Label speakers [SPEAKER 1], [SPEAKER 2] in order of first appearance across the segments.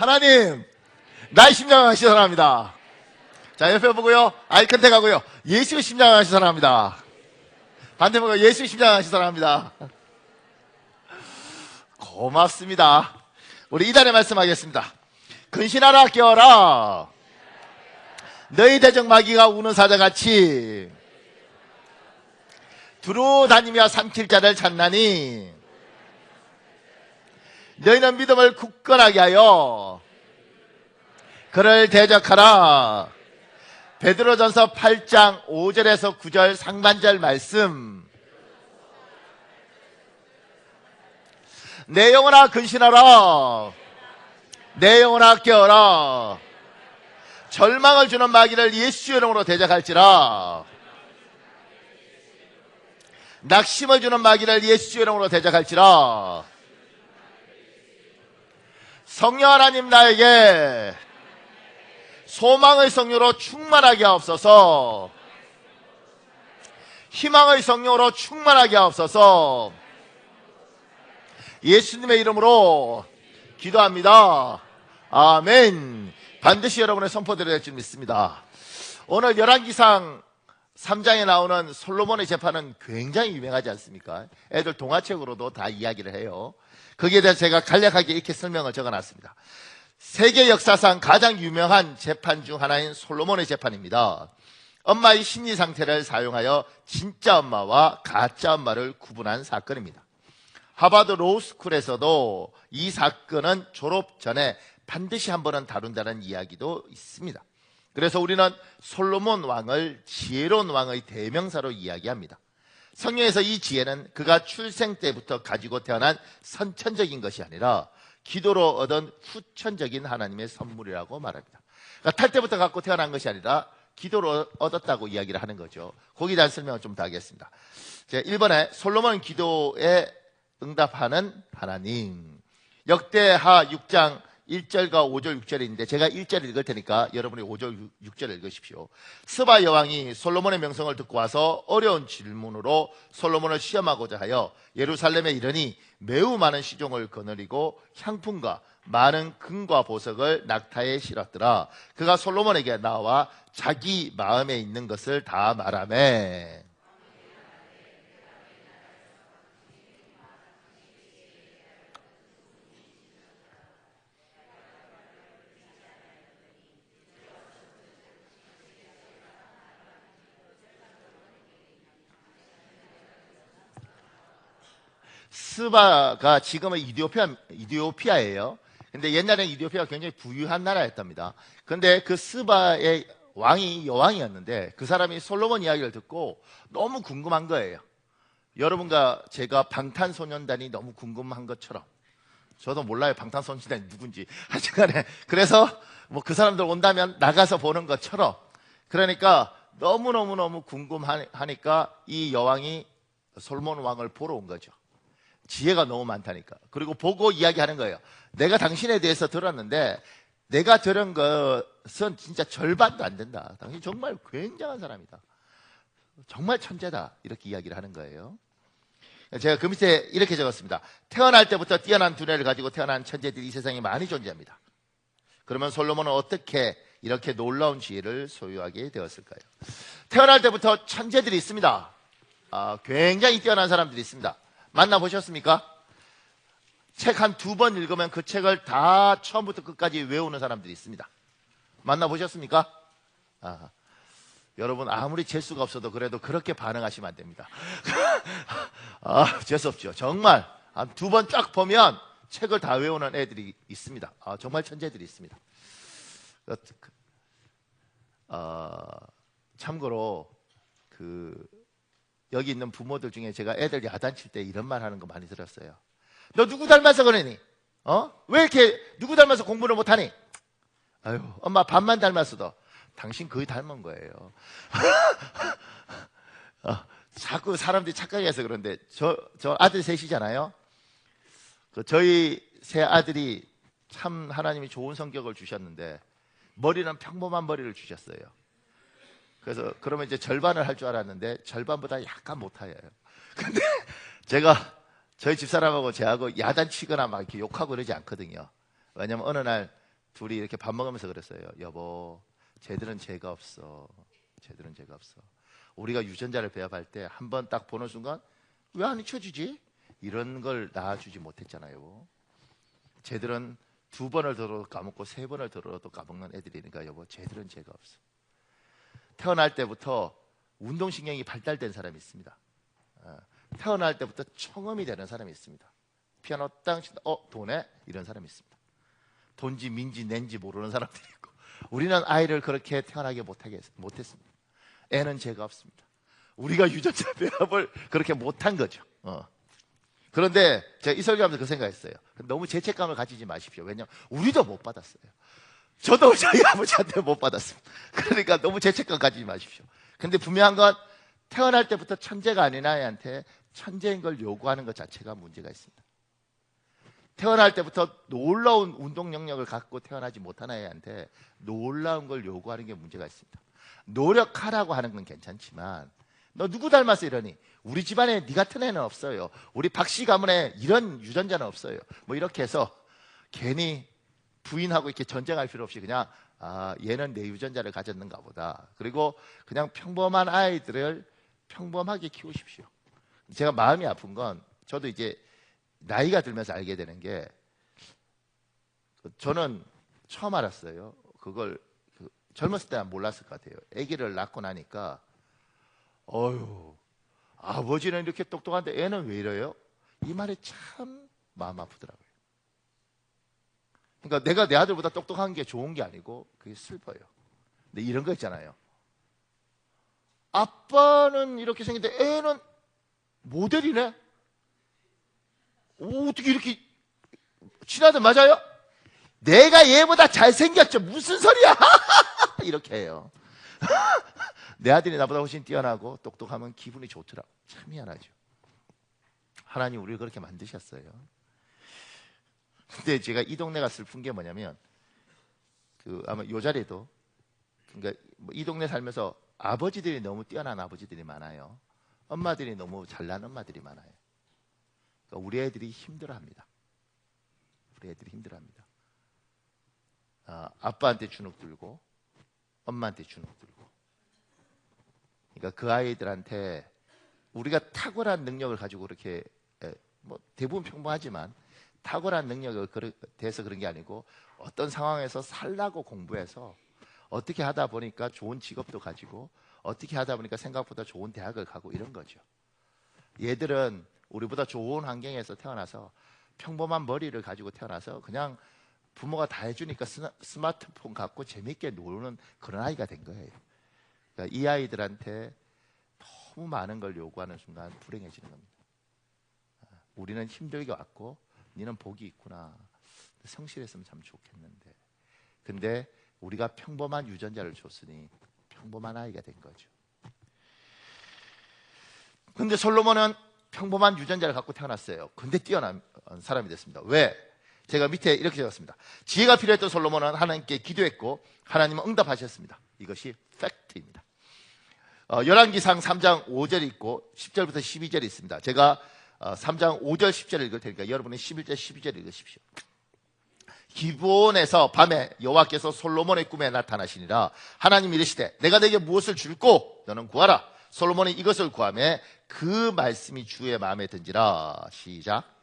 [SPEAKER 1] 하나님, 나의 심장을 아시기 사랑합니다. 자, 옆에 보고요. 아이 컨택하고요. 예수의 심장을 아시기 사랑합니다. 반대 보고 예수의 심장을 아시기 사랑합니다. 고맙습니다. 우리 이달에 말씀하겠습니다. 근신하라 깨어라. 너희 대적 마귀가 우는 사자같이 두루 다니며 삼킬 자를 찾나니 너희는 믿음을 굳건하게 하여 그를 대적하라. 베드로전서 8장 5절에서 9절 상반절 말씀. 내 영혼아 근신하라. 내 영혼아 깨어라. 절망을 주는 마귀를 예수 이름으로 대적할지라. 낙심을 주는 마귀를 예수 이름으로 대적할지라. 성령 하나님 나에게 소망의 성령으로 충만하게 하옵소서. 희망의 성령으로 충만하게 하옵소서. 예수님의 이름으로 기도합니다. 아멘. 반드시 여러분의 선포대로 될 줄 믿습니다. 오늘 열왕기상 3장에 나오는 솔로몬의 재판은 굉장히 유명하지 않습니까? 애들 동화책으로도 다 이야기를 해요. 거기에 대해서 제가 간략하게 이렇게 설명을 적어놨습니다. 세계 역사상 가장 유명한 재판 중 하나인 솔로몬의 재판입니다. 엄마의 심리 상태를 사용하여 진짜 엄마와 가짜 엄마를 구분한 사건입니다. 하버드 로스쿨에서도 이 사건은 졸업 전에 반드시 한 번은 다룬다는 이야기도 있습니다. 그래서 우리는 솔로몬 왕을 지혜로운 왕의 대명사로 이야기합니다. 성경에서 이 지혜는 그가 출생 때부터 가지고 태어난 선천적인 것이 아니라 기도로 얻은 후천적인 하나님의 선물이라고 말합니다. 그러니까 탈 때부터 갖고 태어난 것이 아니라 기도로 얻었다고 이야기를 하는 거죠. 거기에 대한 설명을 좀 더 하겠습니다. 1번에 솔로몬 기도에 응답하는 하나님. 역대하 6장 1절과 5절 6절이 있는데 제가 1절 읽을 테니까 여러분이 5절 6절 읽으십시오. 스바 여왕이 솔로몬의 명성을 듣고 와서 어려운 질문으로 솔로몬을 시험하고자 하여 예루살렘에 이르니 매우 많은 시종을 거느리고 향품과 많은 금과 보석을 낙타에 실었더라. 그가 솔로몬에게 나와 자기 마음에 있는 것을 다 말하매. 스바가 지금은 이디오피아예요. 근데 옛날에는 이디오피아가 굉장히 부유한 나라였답니다. 근데 그 스바의 왕이 여왕이었는데 그 사람이 솔로몬 이야기를 듣고 너무 궁금한 거예요. 여러분과 제가 방탄소년단이 너무 궁금한 것처럼. 저도 몰라요, 방탄소년단이 누군지. 하여튼간에 그래서 뭐 그 사람들 온다면 나가서 보는 것처럼. 그러니까 너무너무 궁금하니까 이 여왕이 솔로몬 왕을 보러 온 거죠. 지혜가 너무 많다니까. 그리고 보고 이야기하는 거예요. 내가 당신에 대해서 들었는데 내가 들은 것은 진짜 절반도 안 된다. 당신 정말 굉장한 사람이다. 정말 천재다. 이렇게 이야기를 하는 거예요. 제가 그 밑에 이렇게 적었습니다. 태어날 때부터 뛰어난 두뇌를 가지고 태어난 천재들이 이 세상에 많이 존재합니다. 그러면 솔로몬은 어떻게 이렇게 놀라운 지혜를 소유하게 되었을까요? 태어날 때부터 천재들이 있습니다. 굉장히 뛰어난 사람들이 있습니다. 만나보셨습니까? 책 한 2번 읽으면 그 책을 다 처음부터 끝까지 외우는 사람들이 있습니다. 만나보셨습니까? 여러분 아무리 재수가 없어도 그래도 그렇게 반응하시면 안 됩니다. 재수없죠. 정말 한 2번 쫙 보면 책을 다 외우는 애들이 있습니다. 정말 천재들이 있습니다. 참고로 여기 있는 부모들 중에 제가 애들 야단칠 때 이런 말 하는 거 많이 들었어요. 너 누구 닮아서 그러니? 왜 이렇게 누구 닮아서 공부를 못하니? 아유, 엄마 반만 닮았어도 당신 거의 닮은 거예요. 자꾸 사람들이 착각해서 그런데 저 아들 셋이잖아요. 저희 세 아들이 참 하나님이 좋은 성격을 주셨는데 머리는 평범한 머리를 주셨어요. 그래서 그러면 이제 절반을 할 줄 알았는데 절반보다 약간 못해요. 근데 제가 저희 집사람하고 저하고 야단치거나 막 이렇게 욕하고 그러지 않거든요. 왜냐면 어느 날 둘이 이렇게 밥 먹으면서 그랬어요. 여보, 쟤들은 죄가 없어. 쟤들은 죄가 없어. 우리가 유전자를 배합할 때 한 번 딱 보는 순간 왜 안 잊혀지지? 이런 걸 낳아주지 못했잖아요. 쟤들은 2번을 들어도 까먹고 3번을 들어도 까먹는 애들이니까 여보, 쟤들은 죄가 없어. 태어날 때부터 운동신경이 발달된 사람이 있습니다. 태어날 때부터 청음이 되는 사람이 있습니다. 피아노 땅 친다, 도네? 이런 사람이 있습니다. 돈지 민지 낸지 모르는 사람들이 있고, 우리는 아이를 그렇게 태어나게 못했습니다. 애는 죄가 없습니다. 우리가 유전자 배합을 그렇게 못한 거죠. 그런데 제가 이 설교하면서 그 생각했어요. 너무 죄책감을 가지지 마십시오. 왜냐하면 우리도 못 받았어요. 저도 저희 아버지한테 못 받았습니다. 그러니까 너무 죄책감 가지지 마십시오. 근데 분명한 건 태어날 때부터 천재가 아닌 아이한테 천재인 걸 요구하는 것 자체가 문제가 있습니다. 태어날 때부터 놀라운 운동 능력을 갖고 태어나지 못한 아이한테 놀라운 걸 요구하는 게 문제가 있습니다. 노력하라고 하는 건 괜찮지만 너 누구 닮았어 이러니 우리 집안에 네 같은 애는 없어요. 우리 박씨 가문에 이런 유전자는 없어요. 뭐 이렇게 해서 괜히 부인하고 이렇게 전쟁할 필요 없이 그냥 얘는 내 유전자를 가졌는가 보다. 그리고 그냥 평범한 아이들을 평범하게 키우십시오. 제가 마음이 아픈 건 저도 이제 나이가 들면서 알게 되는 게 저는 처음 알았어요. 그걸 젊었을 때는 몰랐을 것 같아요. 아기를 낳고 나니까 아버지는 이렇게 똑똑한데 애는 왜 이래요? 이 말이 참 마음 아프더라고요. 그러니까 내가 내 아들보다 똑똑한 게 좋은 게 아니고 그게 슬퍼요. 근데 이런 거 있잖아요. 아빠는 이렇게 생겼는데 애는 모델이네? 어떻게 이렇게 친아들 맞아요? 내가 얘보다 잘생겼죠. 무슨 소리야? 이렇게 해요. 내 아들이 나보다 훨씬 뛰어나고 똑똑하면 기분이 좋더라고. 참 미안하죠. 하나님 우리를 그렇게 만드셨어요. 근데 제가 이 동네가 슬픈 게 뭐냐면 아마 요 자리도 그러니까 이 동네 살면서 아버지들이 너무 뛰어난 아버지들이 많아요. 엄마들이 너무 잘난 엄마들이 많아요. 그러니까 우리 애들이 힘들어합니다. 우리 애들이 힘들어합니다. 아빠한테 주눅 들고 엄마한테 주눅 들고. 그러니까 그 아이들한테 우리가 탁월한 능력을 가지고 그렇게 뭐 대부분 평범하지만 탁월한 능력을 대해서 그런 게 아니고 어떤 상황에서 살라고 공부해서 어떻게 하다 보니까 좋은 직업도 가지고 어떻게 하다 보니까 생각보다 좋은 대학을 가고 이런 거죠. 얘들은 우리보다 좋은 환경에서 태어나서 평범한 머리를 가지고 태어나서 그냥 부모가 다 해주니까 스마트폰 갖고 재밌게 노는 그런 아이가 된 거예요. 그러니까 이 아이들한테 너무 많은 걸 요구하는 순간 불행해지는 겁니다. 우리는 힘들게 왔고 니는 복이 있구나. 성실했으면 참 좋겠는데. 근데 우리가 평범한 유전자를 줬으니 평범한 아이가 된 거죠. 근데 솔로몬은 평범한 유전자를 갖고 태어났어요. 근데 뛰어난 사람이 됐습니다. 왜? 제가 밑에 이렇게 적었습니다. 지혜가 필요했던 솔로몬은 하나님께 기도했고 하나님은 응답하셨습니다. 이것이 팩트입니다. 열왕기상 3장 5절이 있고 10절부터 12절이 있습니다. 제가 3장 5절 10절 읽을 테니까 여러분은 11절 12절 읽으십시오. 기브온에서 밤에 여호와께서 솔로몬의 꿈에 나타나시니라. 하나님이 이르시되 내가 내게 무엇을 줄고 너는 구하라. 솔로몬이 이것을 구하매 그 말씀이 주의 마음에 든지라. 시작.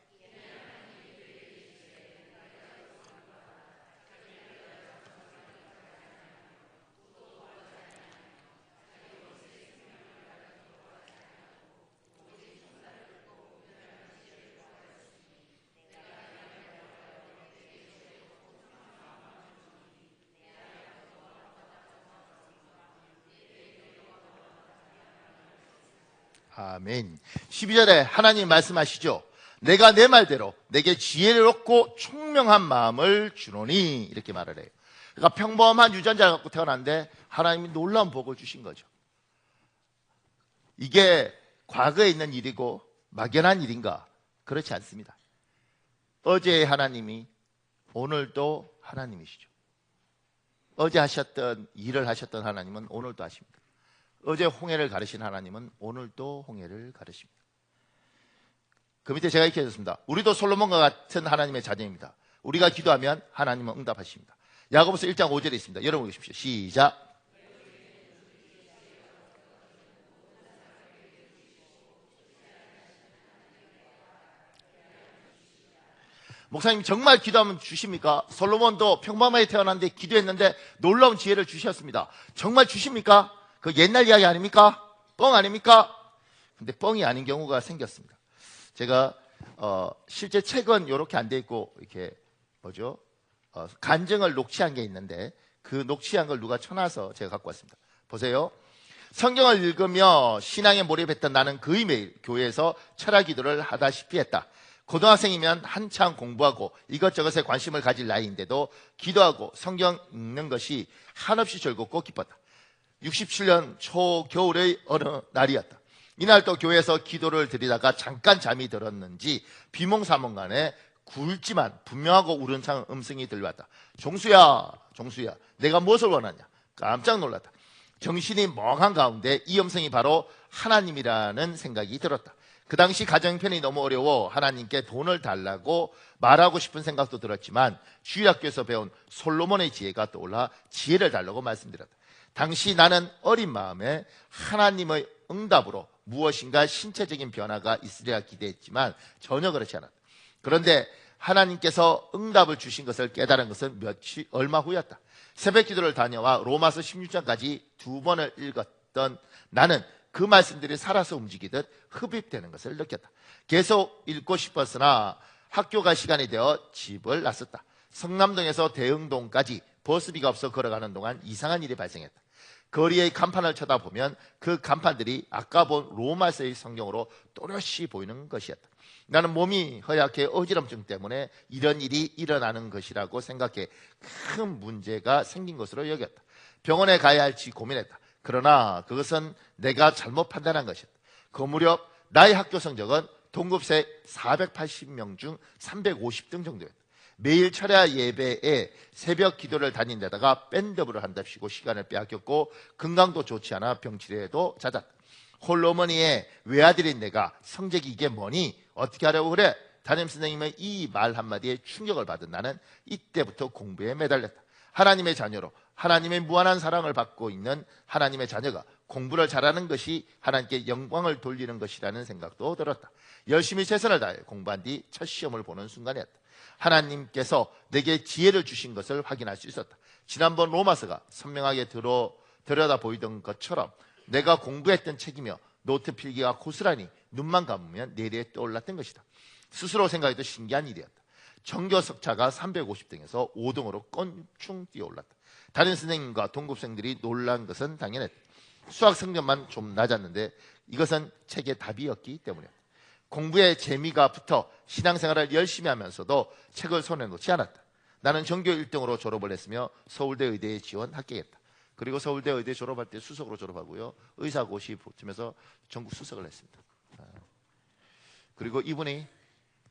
[SPEAKER 1] 아멘. 12절에 하나님 말씀하시죠. 내가 내 말대로 내게 지혜를 얻고 총명한 마음을 주노니 이렇게 말을 해요. 그러니까 평범한 유전자를 갖고 태어났는데 하나님이 놀라운 복을 주신 거죠. 이게 과거에 있는 일이고 막연한 일인가? 그렇지 않습니다. 어제의 하나님이 오늘도 하나님이시죠. 어제 하셨던 일을 하셨던 하나님은 오늘도 하십니다. 어제 홍해를 가르신 하나님은 오늘도 홍해를 가르십니다. 그 밑에 제가 이렇게 해줬습니다. 우리도 솔로몬과 같은 하나님의 자녀입니다. 우리가 기도하면 하나님은 응답하십니다. 야고보서 1장 5절에 있습니다. 여러분 보십시오. 시작. 목사님 정말 기도하면 주십니까? 솔로몬도 평범하게 태어났는데 기도했는데 놀라운 지혜를 주셨습니다. 정말 주십니까? 그 옛날 이야기 아닙니까? 뻥 아닙니까? 근데 뻥이 아닌 경우가 생겼습니다. 제가 실제 책은 이렇게 안 돼 있고 이렇게 뭐죠? 간증을 녹취한 게 있는데 그 녹취한 걸 누가 쳐놔서 제가 갖고 왔습니다. 보세요. 성경을 읽으며 신앙에 몰입했던 나는 거의 매일 교회에서 철학 기도를 하다시피 했다. 고등학생이면 한창 공부하고 이것저것에 관심을 가질 나이인데도 기도하고 성경 읽는 것이 한없이 즐겁고 기뻤다. 67년 초겨울의 어느 날이었다. 이날 또 교회에서 기도를 드리다가 잠깐 잠이 들었는지 비몽사몽간에 굵지만 분명하고 우렁찬 음성이 들려왔다. 종수야, 종수야, 내가 무엇을 원하냐? 깜짝 놀랐다. 정신이 멍한 가운데 이 음성이 바로 하나님이라는 생각이 들었다. 그 당시 가정편이 너무 어려워 하나님께 돈을 달라고 말하고 싶은 생각도 들었지만 주일학교에서 배운 솔로몬의 지혜가 떠올라 지혜를 달라고 말씀드렸다. 당시 나는 어린 마음에 하나님의 응답으로 무엇인가 신체적인 변화가 있으리라 기대했지만 전혀 그렇지 않았다. 그런데 하나님께서 응답을 주신 것을 깨달은 것은 얼마 후였다. 새벽 기도를 다녀와 로마서 16장까지 2번을 읽었던 나는 그 말씀들이 살아서 움직이듯 흡입되는 것을 느꼈다. 계속 읽고 싶었으나 학교가 시간이 되어 집을 나섰다. 성남동에서 대흥동까지 버스비가 없어 걸어가는 동안 이상한 일이 발생했다. 거리의 간판을 쳐다보면 그 간판들이 아까 본 로마서의 성경으로 또렷이 보이는 것이었다. 나는 몸이 허약해 어지럼증 때문에 이런 일이 일어나는 것이라고 생각해 큰 문제가 생긴 것으로 여겼다. 병원에 가야 할지 고민했다. 그러나 그것은 내가 잘못 판단한 것이었다. 그 무렵 나의 학교 성적은 동급생 480명 중 350등 정도였다. 매일 철야 예배에 새벽 기도를 다닌 데다가 밴드부를 한답시고 시간을 빼앗겼고 건강도 좋지 않아 병치레도 잦았다. 홀로머니의 외아들인 내가 성적이 이게 뭐니? 어떻게 하려고 그래? 담임선생님의 이 말 한마디에 충격을 받은 나는 이때부터 공부에 매달렸다. 하나님의 자녀로 하나님의 무한한 사랑을 받고 있는 하나님의 자녀가 공부를 잘하는 것이 하나님께 영광을 돌리는 것이라는 생각도 들었다. 열심히 최선을 다해 공부한 뒤 첫 시험을 보는 순간이었다. 하나님께서 내게 지혜를 주신 것을 확인할 수 있었다. 지난번 로마서가 선명하게 들여다 보이던 것처럼 내가 공부했던 책이며 노트 필기가 고스란히 눈만 감으면 내리에 떠올랐던 것이다. 스스로 생각해도 신기한 일이었다. 전교 석차가 350등에서 5등으로 껑충 뛰어올랐다. 다른 선생님과 동급생들이 놀란 것은 당연했다. 수학 성적만 좀 낮았는데 이것은 책의 답이었기 때문이었다. 공부에 재미가 붙어 신앙생활을 열심히 하면서도 책을 손에 놓지 않았다. 나는 전교 1등으로 졸업을 했으며 서울대 의대에 지원 합격했다. 그리고 서울대 의대 졸업할 때 수석으로 졸업하고요. 의사고시 붙으면서 전국 수석을 했습니다. 그리고 이분이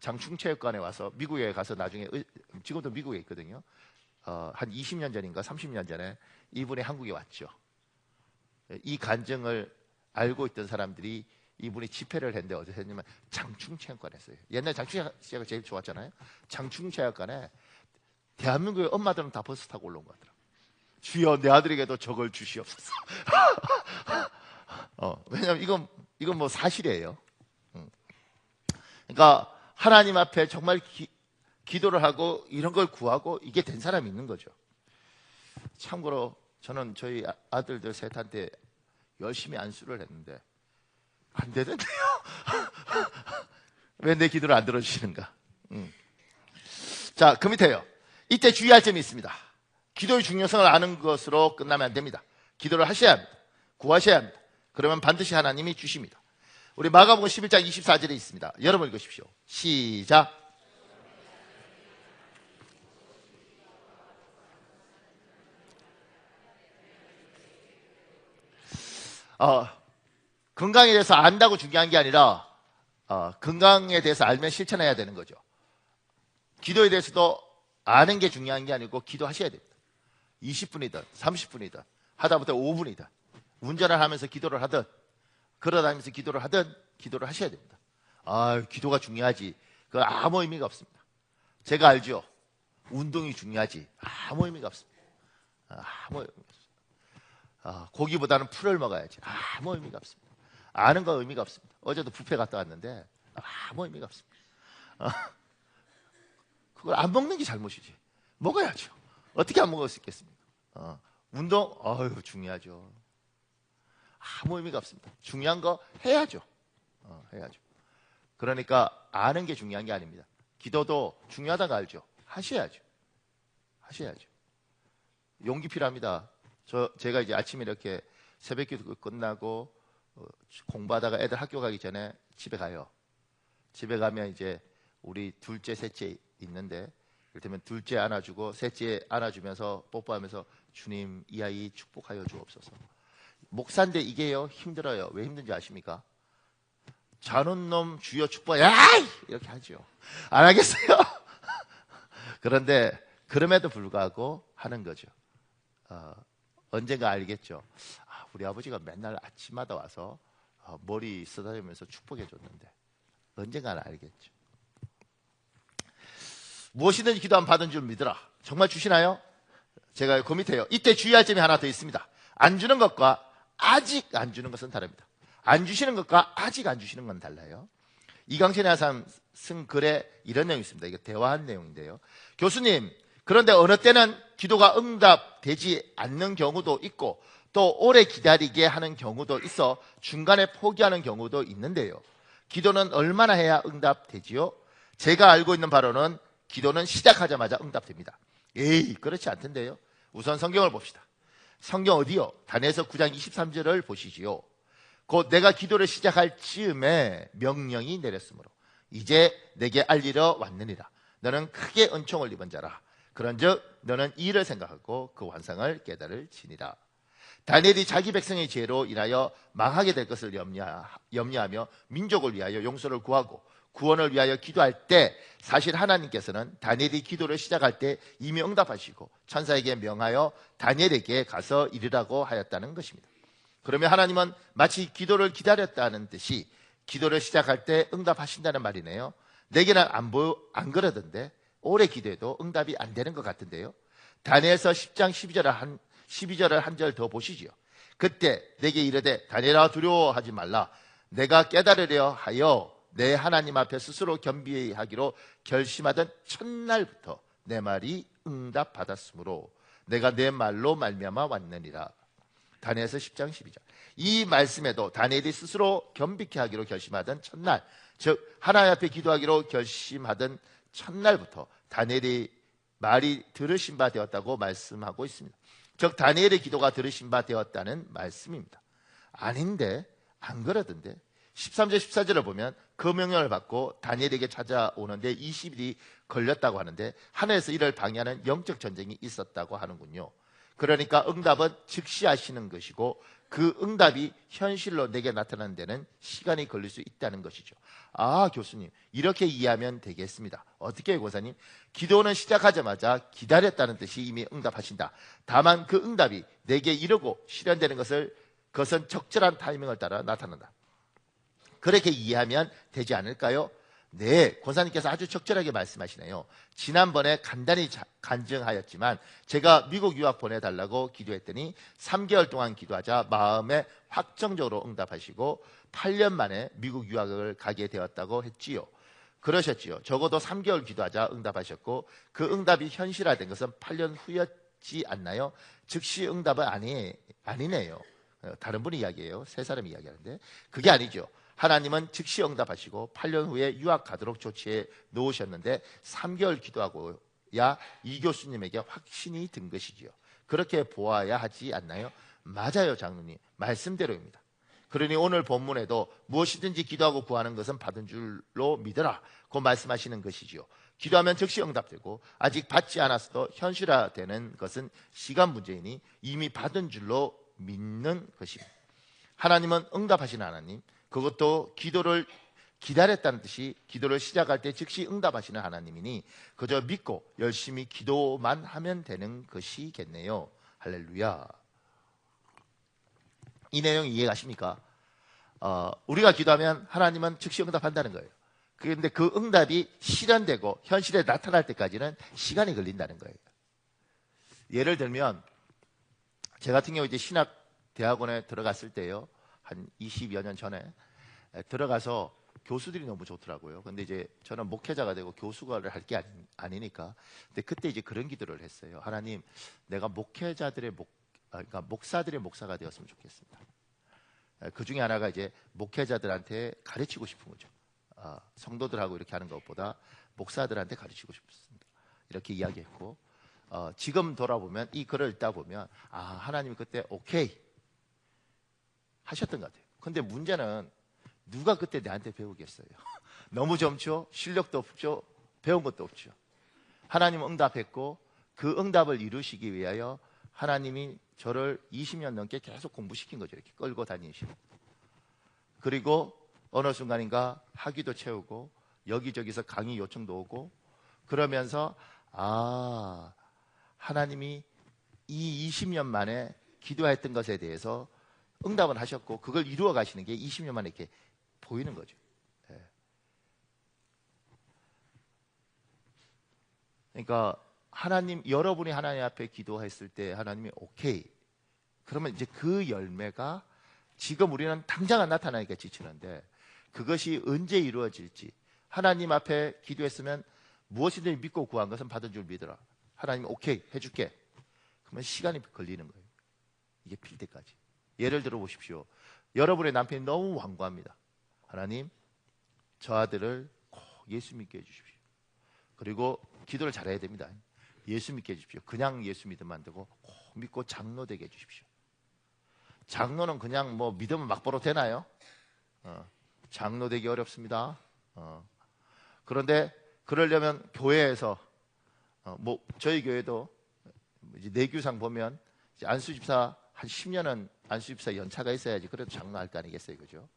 [SPEAKER 1] 장충체육관에 와서 미국에 가서 나중에 지금도 미국에 있거든요. 한 20년 전인가 30년 전에 이분이 한국에 왔죠. 이 간증을 알고 있던 사람들이 이분이 집회를 했는데 어디서 했냐면 장충체육관에 했어요. 옛날 장충체육관 제일 좋았잖아요. 장충체육관에 대한민국의 엄마들은 다 버스 타고 올라온 것 같더라고요. 주여 내 아들에게도 저걸 주시옵소서. 왜냐하면 이건 뭐 사실이에요. 그러니까 하나님 앞에 정말 기도를 하고 이런 걸 구하고 이게 된 사람이 있는 거죠. 참고로 저는 저희 아들들 셋한테 열심히 안수를 했는데 안 되던데요. 왜 내 기도를 안 들어주시는가? 자, 그 밑에요. 이때 주의할 점이 있습니다. 기도의 중요성을 아는 것으로 끝나면 안 됩니다. 기도를 하셔야 합니다. 구하셔야 합니다. 그러면 반드시 하나님이 주십니다. 우리 마가복음 11장 24절에 있습니다. 여러분 읽으십시오. 시작. 건강에 대해서 안다고 중요한 게 아니라 건강에 대해서 알면 실천해야 되는 거죠. 기도에 대해서도 아는 게 중요한 게 아니고 기도하셔야 됩니다. 20분이든 30분이든 하다못해 5분이든 운전을 하면서 기도를 하든 걸어다니면서 기도를 하든 기도를 하셔야 됩니다. 기도가 중요하지. 그건 아무 의미가 없습니다. 제가 알죠. 운동이 중요하지 아무 의미가 없습니다. 아무 의미가 없습니다. 고기보다는 풀을 먹어야지 아무 의미가 없습니다. 아는 거 의미가 없습니다. 어제도 뷔페 갔다 왔는데 아무 의미가 없습니다. 그걸 안 먹는 게 잘못이지. 먹어야죠. 어떻게 안 먹을 수 있겠습니까? 운동 중요하죠. 아무 의미가 없습니다. 중요한 거 해야죠. 해야죠. 그러니까 아는 게 중요한 게 아닙니다. 기도도 중요하다고 알죠. 하셔야죠. 하셔야죠. 용기 필요합니다. 제가 이제 아침에 이렇게 새벽 기도 끝나고 공부하다가 애들 학교 가기 전에 집에 가요. 집에 가면 이제 우리 둘째, 셋째 있는데 이를테면 둘째 안아주고 셋째 안아주면서 뽀뽀하면서 주님 이 아이 축복하여 주옵소서. 목사인데 이게요 힘들어요. 왜 힘든지 아십니까? 자는 놈 주여 축복 야이 이렇게 하죠. 안 하겠어요. 그런데 그럼에도 불구하고 하는 거죠. 언젠가 알겠죠. 우리 아버지가 맨날 아침마다 와서 머리 쓰다듬으면서 축복해 줬는데 언젠가는 알겠죠. 무엇이든지 기도하면 받은 줄 믿으라. 정말 주시나요? 제가 그 밑에요. 이때 주의할 점이 하나 더 있습니다. 안 주는 것과 아직 안 주는 것은 다릅니다. 안 주시는 것과 아직 안 주시는 건 달라요. 이강신의 하삼 쓴 글에 이런 내용이 있습니다. 이게 대화한 내용인데요. 교수님, 그런데 어느 때는 기도가 응답되지 않는 경우도 있고 또 오래 기다리게 하는 경우도 있어 중간에 포기하는 경우도 있는데요. 기도는 얼마나 해야 응답되지요? 제가 알고 있는 바로는 기도는 시작하자마자 응답됩니다. 에이, 그렇지 않던데요. 우선 성경을 봅시다. 성경 어디요? 다니엘서 9장 23절을 보시지요. 곧 내가 기도를 시작할 즈음에 명령이 내렸으므로 이제 내게 알리러 왔느니라. 너는 크게 은총을 입은 자라. 그런즉 너는 이 일을 생각하고 그 환상을 깨달을지니라. 다니엘이 자기 백성의 죄로 인하여 망하게 될 것을 염려하며 민족을 위하여 용서를 구하고 구원을 위하여 기도할 때 사실 하나님께서는 다니엘이 기도를 시작할 때 이미 응답하시고 천사에게 명하여 다니엘에게 가서 이르라고 하였다는 것입니다. 그러면 하나님은 마치 기도를 기다렸다는 듯이 기도를 시작할 때 응답하신다는 말이네요. 내게는 안 그러던데 오래 기도해도 응답이 안 되는 것 같은데요. 다니엘서 10장 12절을 한 절 더 보시지요. 그때 내게 이르되 다니엘아 두려워하지 말라. 내가 깨달으려 하여 내 하나님 앞에 스스로 겸비하기로 결심하던 첫날부터 내 말이 응답받았으므로 내가 내 말로 말미암아 왔느니라. 다니엘서 10장 12절. 이 말씀에도 다니엘이 스스로 겸비케 하기로 결심하던 첫날, 즉 하나님 앞에 기도하기로 결심하던 첫날부터 다니엘이 말이 들으신 바 되었다고 말씀하고 있습니다. 즉 다니엘의 기도가 들으신 바 되었다는 말씀입니다. 아닌데 안 그러던데 13절 14절을 보면 그 명령을 받고 다니엘에게 찾아오는데 20일이 걸렸다고 하는데 하늘에서 이를 방해하는 영적 전쟁이 있었다고 하는군요. 그러니까 응답은 즉시 하시는 것이고 그 응답이 현실로 내게 나타나는 데는 시간이 걸릴 수 있다는 것이죠. 교수님 이렇게 이해하면 되겠습니다. 어떻게 해요, 권사님? 기도는 시작하자마자 기다렸다는 뜻이 이미 응답하신다. 다만 그 응답이 내게 이르고 실현되는 그것은 적절한 타이밍을 따라 나타난다. 그렇게 이해하면 되지 않을까요? 네, 권사님께서 아주 적절하게 말씀하시네요. 지난번에 간단히 간증하였지만 제가 미국 유학 보내달라고 기도했더니 3개월 동안 기도하자 마음에 확정적으로 응답하시고 8년 만에 미국 유학을 가게 되었다고 했지요. 그러셨지요. 적어도 3개월 기도하자 응답하셨고 그 응답이 현실화된 것은 8년 후였지 않나요? 즉시 응답은 아니네요. 다른 분이 이야기해요. 세 사람이 이야기하는데 그게 아니죠. 하나님은 즉시 응답하시고 8년 후에 유학 가도록 조치해 놓으셨는데 3개월 기도하고야 이 교수님에게 확신이 든 것이지요. 그렇게 보아야 하지 않나요? 맞아요, 장로님. 말씀대로입니다. 그러니 오늘 본문에도 무엇이든지 기도하고 구하는 것은 받은 줄로 믿으라 고 말씀하시는 것이지요. 기도하면 즉시 응답되고 아직 받지 않았어도 현실화되는 것은 시간 문제이니 이미 받은 줄로 믿는 것입니다. 하나님은 응답하시는 하나님, 그것도 기도를 기다렸다는 뜻이 기도를 시작할 때 즉시 응답하시는 하나님이니 그저 믿고 열심히 기도만 하면 되는 것이겠네요. 할렐루야. 이 내용 이해가십니까? 우리가 기도하면 하나님은 즉시 응답한다는 거예요. 그런데 그 응답이 실현되고 현실에 나타날 때까지는 시간이 걸린다는 거예요. 예를 들면 제 같은 경우 이제 신학대학원에 들어갔을 때요, 한 20여 년 전에 들어가서 교수들이 너무 좋더라고요. 근데 이제 저는 목회자가 되고 교수를 할 게 아니니까. 근데 그때 이제 그런 기도를 했어요. 하나님, 내가 그러니까 목사들의 목사가 되었으면 좋겠습니다. 그 중에 하나가 이제 목회자들한테 가르치고 싶은 거죠. 성도들하고 이렇게 하는 것보다 목사들한테 가르치고 싶습니다. 이렇게 이야기했고, 지금 돌아보면 이 글을 읽다 보면 하나님이 그때 오케이 하셨던 것 같아요. 근데 문제는 누가 그때 내한테 배우겠어요? 너무 젊죠? 실력도 없죠? 배운 것도 없죠. 하나님은 응답했고 그 응답을 이루시기 위하여 하나님이 저를 20년 넘게 계속 공부시킨 거죠. 이렇게 끌고 다니시고. 그리고 어느 순간인가 학위도 채우고 여기저기서 강의 요청도 오고, 그러면서 하나님이 이 20년 만에 기도했던 것에 대해서 응답을 하셨고 그걸 이루어 가시는 게 20년 만에 이렇게 보이는 거죠. 그러니까 여러분이 하나님 앞에 기도했을 때 하나님이 오케이, 그러면 이제 그 열매가 지금 우리는 당장 안 나타나니까 지치는데 그것이 언제 이루어질지, 하나님 앞에 기도했으면 무엇이든 믿고 구한 것은 받은 줄 믿어라. 하나님 오케이 해줄게. 그러면 시간이 걸리는 거예요. 이게 필 때까지. 예를 들어 보십시오. 여러분의 남편이 너무 완고합니다. 하나님, 저 아들을 꼭 예수 믿게 해주십시오. 그리고 기도를 잘해야 됩니다. 예수 믿게 해주십시오. 그냥 예수 믿으면 안 되고 꼭 믿고 장로 되게 해주십시오. 장로는 그냥 뭐 믿으면 막보로 되나요? 장로 되기 어렵습니다. 그런데 그러려면 교회에서 뭐 저희 교회도 이제 내규상 보면 이제 안수집사 한 10년은 안수집사 연차가 있어야지 그래도 장로할 거 아니겠어요, 그죠?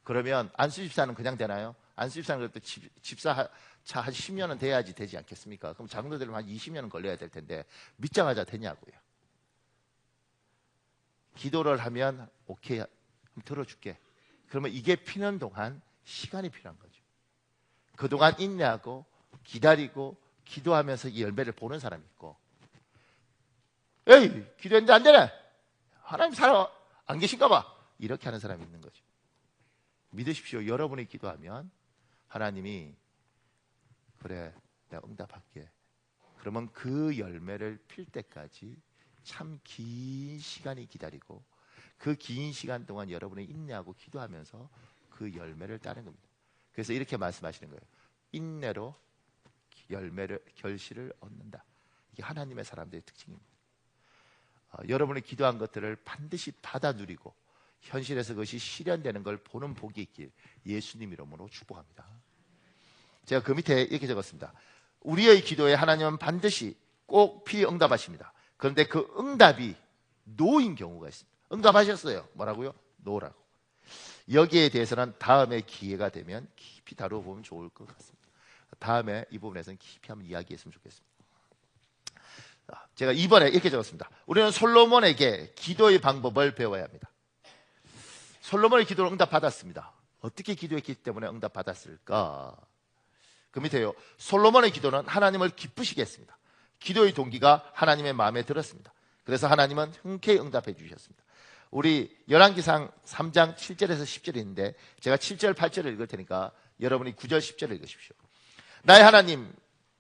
[SPEAKER 1] 그러면 안수집사는 그냥 되나요? 안수집사는 그래도 집사차 한 10년은 돼야지 되지 않겠습니까? 그럼 장로 되려면 한 20년은 걸려야 될 텐데 믿자마자 되냐고요. 기도를 하면 오케이, 들어줄게. 그러면 이게 피는 동안 시간이 필요한 거죠. 그동안 인내하고 기다리고 기도하면서 이 열매를 보는 사람이 있고, 에이 기도했는데 안 되네, 하나님 살아 안 계신가 봐, 이렇게 하는 사람이 있는 거죠. 믿으십시오. 여러분이 기도하면 하나님이 그래 내가 응답할게, 그러면 그 열매를 필 때까지 참 긴 시간이 기다리고 그 긴 시간 동안 여러분이 인내하고 기도하면서 그 열매를 따는 겁니다. 그래서 이렇게 말씀하시는 거예요. 인내로 열매를, 결실을 얻는다. 이게 하나님의 사람들의 특징입니다. 여러분이 기도한 것들을 반드시 받아 누리고 현실에서 그것이 실현되는 걸 보는 복이 있길 예수님 이름으로 축복합니다. 제가 그 밑에 이렇게 적었습니다. 우리의 기도에 하나님은 반드시 꼭 피응답하십니다. 그런데 그 응답이 노인 경우가 있습니다. 응답하셨어요. 뭐라고요? 노라고. 여기에 대해서는 다음에 기회가 되면 깊이 다루어 보면 좋을 것 같습니다. 다음에 이 부분에서는 깊이 한번 이야기했으면 좋겠습니다. 제가 이번에 이렇게 적었습니다. 우리는 솔로몬에게 기도의 방법을 배워야 합니다. 솔로몬의 기도를 응답받았습니다. 어떻게 기도했기 때문에 응답받았을까? 그 밑에요. 솔로몬의 기도는 하나님을 기쁘시게 했습니다. 기도의 동기가 하나님의 마음에 들었습니다. 그래서 하나님은 흔쾌히 응답해 주셨습니다. 우리 열왕기상 3장 7절에서 10절이 있는데 제가 7절 8절을 읽을 테니까 여러분이 9절 10절을 읽으십시오. 나의 하나님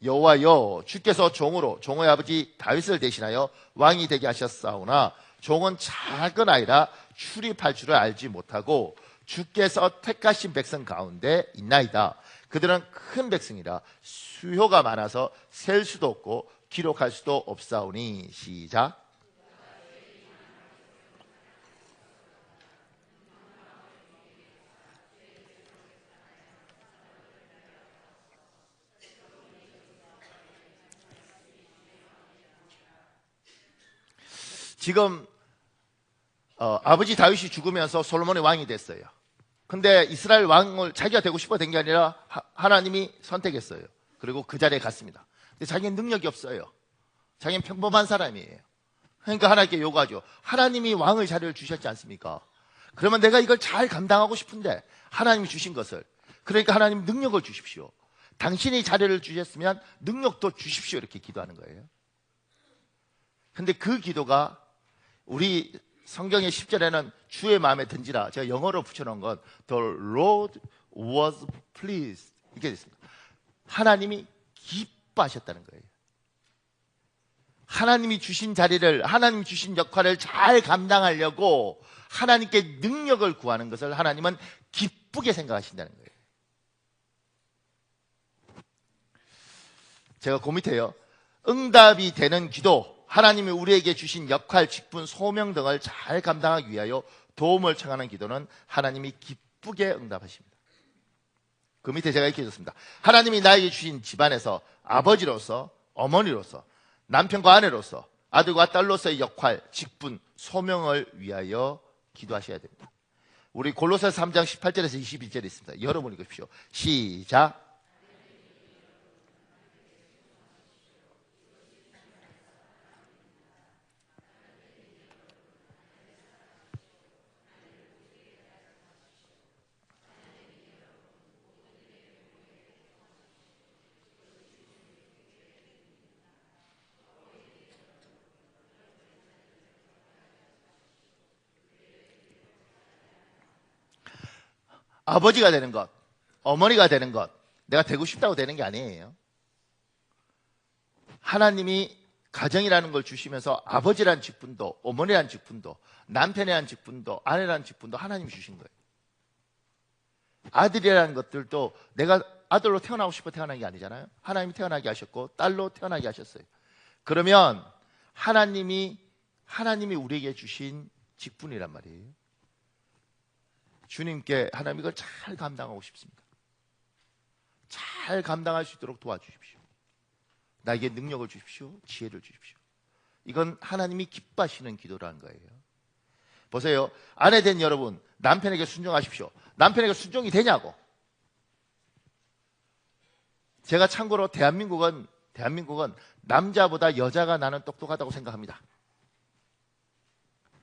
[SPEAKER 1] 여호와여, 주께서 종의 아버지 다윗을 대신하여 왕이 되게 하셨사오나 종은 작은 아이라 출입할 줄을 알지 못하고 주께서 택하신 백성 가운데 있나이다. 그들은 큰 백성이라 수요가 많아서 셀 수도 없고 기록할 수도 없사오니. 시작. 지금 아버지 다윗이 죽으면서 솔로몬이 왕이 됐어요. 근데 이스라엘 왕을 자기가 되고 싶어 된 게 아니라 하나님이 선택했어요. 그리고 그 자리에 갔습니다. 근데 자기는 능력이 없어요. 자기는 평범한 사람이에요. 그러니까 하나님께 요구하죠. 하나님이 왕의 자리를 주셨지 않습니까? 그러면 내가 이걸 잘 감당하고 싶은데 하나님이 주신 것을, 그러니까 하나님 능력을 주십시오. 당신이 자료를 주셨으면 능력도 주십시오. 이렇게 기도하는 거예요. 근데 그 기도가 우리 성경의 10절에는 주의 마음에 든지라, 제가 영어로 붙여놓은 건 The Lord was pleased 이렇게 됐습니다. 하나님이 기뻐하셨다는 거예요. 하나님이 주신 자리를, 하나님이 주신 역할을 잘 감당하려고 하나님께 능력을 구하는 것을 하나님은 기쁘게 생각하신다는 거예요. 제가 그 밑에요, 응답이 되는 기도, 하나님이 우리에게 주신 역할, 직분, 소명 등을 잘 감당하기 위하여 도움을 청하는 기도는 하나님이 기쁘게 응답하십니다. 그 밑에 제가 이렇게 해줬습니다. 하나님이 나에게 주신 집안에서 아버지로서, 어머니로서, 남편과 아내로서, 아들과 딸로서의 역할, 직분, 소명을 위하여 기도하셔야 됩니다. 우리 골로새서 3장 18절에서 22절에 있습니다. 여러분 읽으십시오. 시작. 아버지가 되는 것, 어머니가 되는 것, 내가 되고 싶다고 되는 게 아니에요. 하나님이 가정이라는 걸 주시면서 아버지란 직분도, 어머니란 직분도, 남편이란 직분도, 아내란 직분도 하나님이 주신 거예요. 아들이라는 것들도 내가 아들로 태어나고 싶어 태어난 게 아니잖아요. 하나님이 태어나게 하셨고 딸로 태어나게 하셨어요. 그러면 하나님이 우리에게 주신 직분이란 말이에요. 주님께 하나님 이걸 잘 감당하고 싶습니다. 잘 감당할 수 있도록 도와주십시오. 나에게 능력을 주십시오. 지혜를 주십시오. 이건 하나님이 기뻐하시는 기도라는 거예요. 보세요. 아내 된 여러분, 남편에게 순종하십시오. 남편에게 순종이 되냐고. 제가 참고로 대한민국은 남자보다 여자가 나는 똑똑하다고 생각합니다.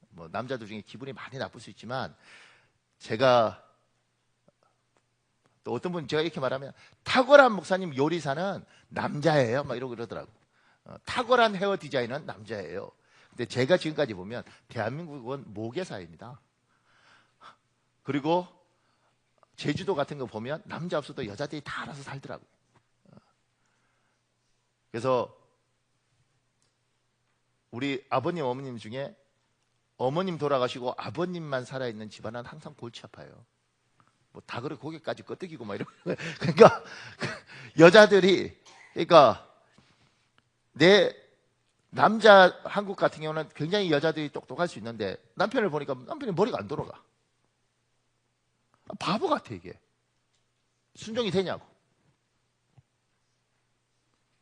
[SPEAKER 1] 뭐 남자들 중에 기분이 많이 나쁠 수 있지만, 제가 또 어떤 분, 제가 이렇게 말하면 탁월한 목사님 요리사는 남자예요 막 이러고 그러더라고. 탁월한 헤어 디자인은 남자예요. 근데 제가 지금까지 보면 대한민국은 모계사입니다. 그리고 제주도 같은 거 보면 남자 없어도 여자들이 다 알아서 살더라고요. 그래서 우리 아버님 어머님 중에 어머님 돌아가시고 아버님만 살아있는 집안은 항상 골치 아파요. 뭐 다 그래 고개까지 끄덕이고 막 이러고. 그러니까 여자들이, 그러니까 내 남자 한국 같은 경우는 굉장히 여자들이 똑똑할 수 있는데 남편을 보니까 남편이 머리가 안 돌아가. 바보 같아 이게. 순종이 되냐고.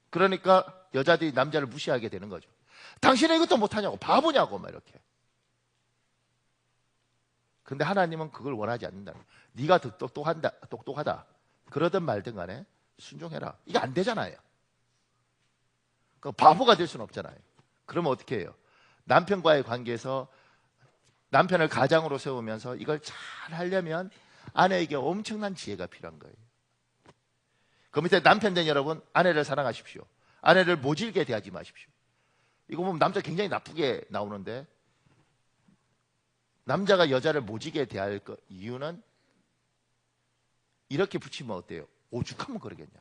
[SPEAKER 1] 그러니까 여자들이 남자를 무시하게 되는 거죠. 당신은 이것도 못하냐고, 바보냐고 막 이렇게. 근데 하나님은 그걸 원하지 않는다. 네가 더 똑똑하다 그러든 말든 간에 순종해라. 이게 안 되잖아요. 바보가 될 수는 없잖아요. 그러면 어떻게 해요? 남편과의 관계에서 남편을 가장으로 세우면서 이걸 잘 하려면 아내에게 엄청난 지혜가 필요한 거예요. 그 밑에 남편 된 여러분, 아내를 사랑하십시오. 아내를 모질게 대하지 마십시오. 이거 보면 남자 굉장히 나쁘게 나오는데, 남자가 여자를 모지게 대할 이유는 이렇게 붙이면 어때요? 오죽하면 그러겠냐.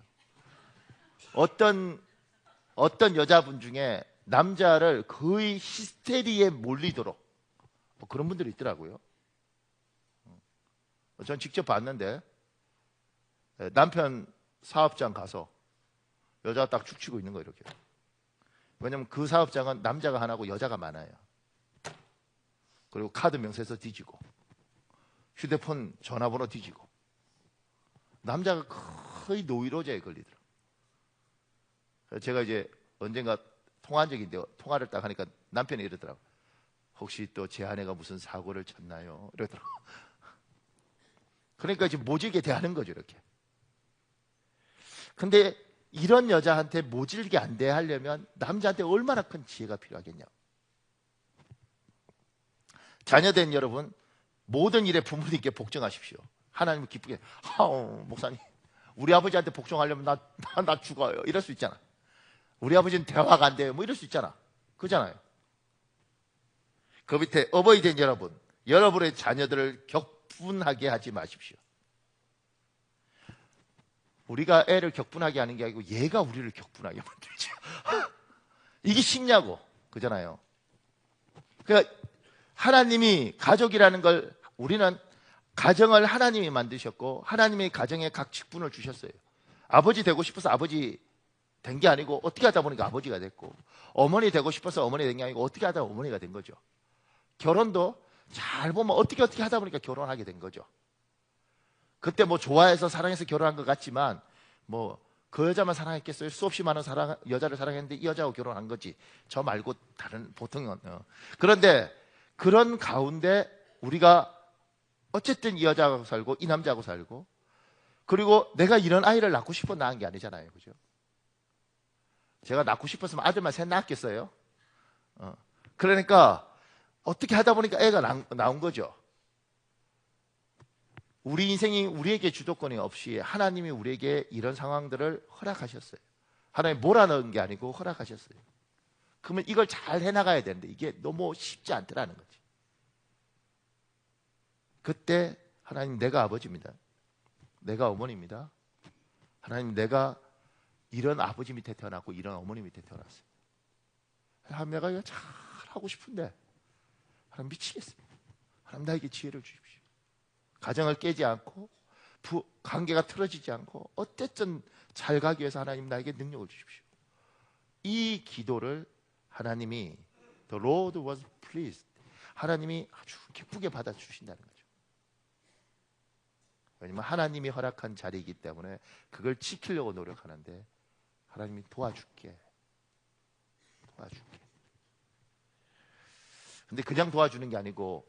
[SPEAKER 1] 어떤 여자분 중에 남자를 거의 히스테리에 몰리도록 뭐 그런 분들이 있더라고요. 전 직접 봤는데, 남편 사업장 가서 여자가 딱 축치고 있는 거예요, 이렇게. 왜냐면 그 사업장은 남자가 하나고 여자가 많아요. 그리고 카드 명세서 뒤지고, 휴대폰 전화번호 뒤지고, 남자가 거의 노이로제에 걸리더라고요. 제가 이제 언젠가 통화한 적이 있는데, 통화를 딱 하니까 남편이 이러더라고요. 혹시 또 제 아내가 무슨 사고를 쳤나요? 이러더라고요. 그러니까 지금 모질게 대하는 거죠, 이렇게. 근데 이런 여자한테 모질게 안 대하려면 남자한테 얼마나 큰 지혜가 필요하겠냐. 자녀된 여러분, 모든 일에 부모님께 복종하십시오. 하나님을 기쁘게, 목사님, 우리 아버지한테 복종하려면 나 죽어요. 이럴 수 있잖아. 우리 아버지는 대화가 안 돼요. 뭐 이럴 수 있잖아. 그잖아요. 그 밑에 어버이 된 여러분, 여러분의 자녀들을 격분하게 하지 마십시오. 우리가 애를 격분하게 하는 게 아니고 얘가 우리를 격분하게 만들죠. 이게 쉽냐고. 그잖아요. 그러니까 하나님이 가족이라는 걸, 우리는 가정을 하나님이 만드셨고 하나님의 가정에 각 직분을 주셨어요. 아버지 되고 싶어서 아버지 된 게 아니고 어떻게 하다 보니까 아버지가 됐고, 어머니 되고 싶어서 어머니 된 게 아니고 어떻게 하다 어머니가 된 거죠. 결혼도 잘 보면 어떻게 하다 보니까 결혼하게 된 거죠. 그때 뭐 좋아해서 사랑해서 결혼한 것 같지만 뭐 그 여자만 사랑했겠어요? 수없이 많은 여자를 사랑했는데 이 여자하고 결혼한 거지. 저 말고 다른 보통은. 그런데 그런 가운데 우리가 어쨌든 이 여자하고 살고 이 남자하고 살고, 그리고 내가 이런 아이를 낳고 싶어 낳은 게 아니잖아요. 그죠? 제가 낳고 싶었으면 아들만 셋 낳았겠어요? 그러니까 어떻게 하다 보니까 애가 나온 거죠. 우리 인생이 우리에게 주도권이 없이 하나님이 우리에게 이런 상황들을 허락하셨어요. 하나님 몰아넣은 게 아니고 허락하셨어요. 그러면 이걸 잘 해나가야 되는데 이게 너무 쉽지 않더라는 거지. 그때 하나님, 내가 아버지입니다. 내가 어머니입니다. 하나님, 내가 이런 아버지 밑에 태어났고 이런 어머니 밑에 태어났어요. 하나님, 내가 이거 잘 하고 싶은데 하나님 미치겠습니다. 하나님, 나에게 지혜를 주십시오. 가정을 깨지 않고 관계가 틀어지지 않고 어쨌든 잘 가기 위해서 하나님, 나에게 능력을 주십시오. 이 기도를 하나님이 The Lord was pleased, 하나님이 아주 기쁘게 받아주신다는 거죠. 왜냐하면 하나님이 허락한 자리이기 때문에 그걸 지키려고 노력하는데 하나님이 도와줄게. 근데 그냥 도와주는 게 아니고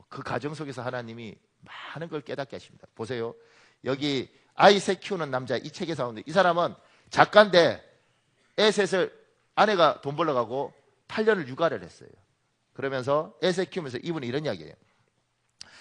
[SPEAKER 1] 그 가정 속에서 하나님이 많은 걸 깨닫게 하십니다. 보세요. 여기 아이 셋 키우는 남자, 이 책에서 나오는데 이 사람은 작가인데 애 셋을, 아내가 돈 벌러 가고 8년을 육아를 했어요. 그러면서 애 셋 키우면서 이분이 이런 이야기예요.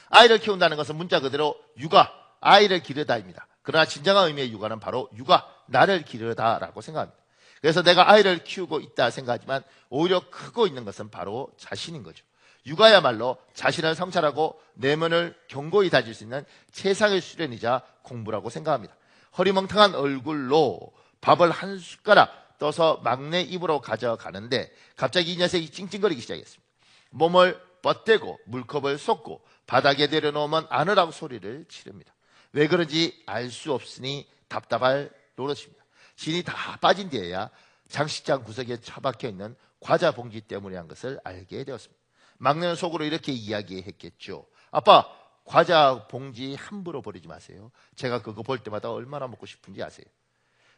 [SPEAKER 1] 아이를 키운다는 것은 문자 그대로 육아, 아이를 기르다입니다. 그러나 진정한 의미의 육아는 바로 육아, 나를 기르다라고 생각합니다. 그래서 내가 아이를 키우고 있다 생각하지만 오히려 크고 있는 것은 바로 자신인 거죠. 육아야말로 자신을 성찰하고 내면을 견고히 다질 수 있는 최상의 수련이자 공부라고 생각합니다. 허리멍텅한 얼굴로 밥을 한 숟가락 떠서 막내 입으로 가져가는데 갑자기 이 녀석이 찡찡거리기 시작했습니다. 몸을 뻗대고 물컵을 쏟고 바닥에 내려놓으면 안으라고 소리를 지릅니다. 왜 그런지 알 수 없으니 답답할 노릇입니다. 진이 다 빠진 뒤에야 장식장 구석에 처박혀 있는 과자 봉지 때문이란 것을 알게 되었습니다. 막내는 속으로 이렇게 이야기했겠죠. 아빠, 과자 봉지 함부로 버리지 마세요. 제가 그거 볼 때마다 얼마나 먹고 싶은지 아세요.